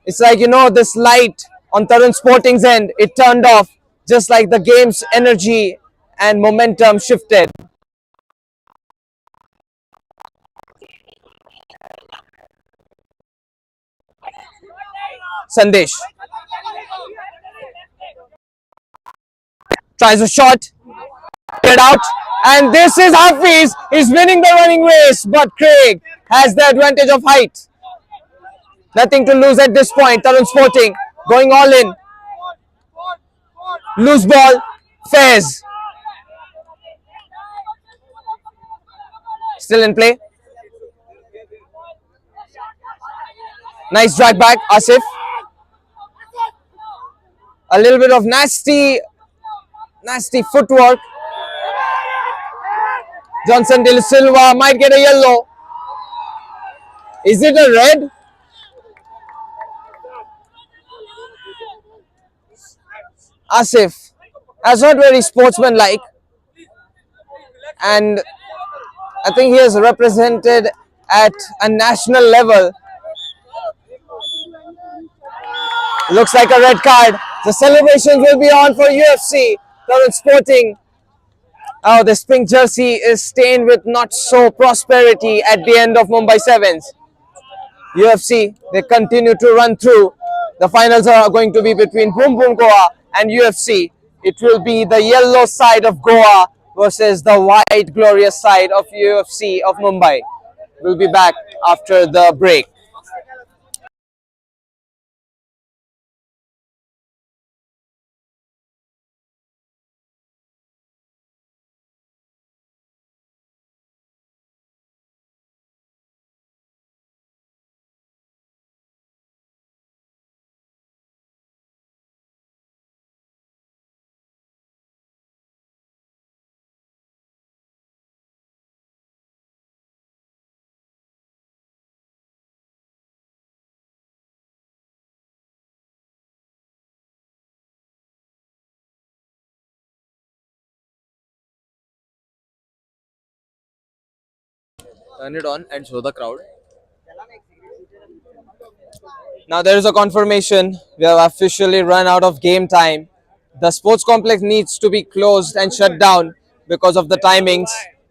this light on Tarun Sporting's end, it turned off, just like the game's energy and momentum shifted. Sandesh tries a shot, get out, and this is Hafiz. He's winning the running race, but Craig has the advantage of height. Nothing to lose at this point. Tarun Sporting going all in. Loose ball, Faiz. Still in play. Nice drag back, Asif. A little bit of nasty footwork. Johnson De Silva might get a yellow. Is it a red? Asif, that's not very sportsmanlike, and I think he is represented at a national level. Looks like a red card. The celebrations will be on for U.F.C. Tarun Sporting. Oh, this pink jersey is stained with not so prosperity at the end of Mumbai Sevens. U.F.C. they continue to run through. The finals are going to be between Boom Boom Goa and U.F.C. It will be the yellow side of Goa versus the white glorious side of U.F.C. of Mumbai. We'll be back after the break. Turn it on and show the crowd. Now there is a confirmation. We have officially run out of game time. The sports complex needs to be closed and shut down because of the timings,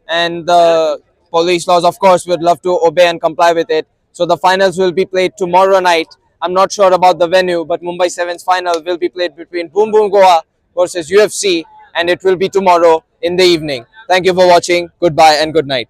and the police laws, of course, would love to obey and comply with it. So the finals will be played tomorrow night. I'm not sure about the venue, but Mumbai Sevens final will be played between Boom Boom Goa versus U.F.C. and it will be tomorrow in the evening. Thank you for watching. Goodbye and good night.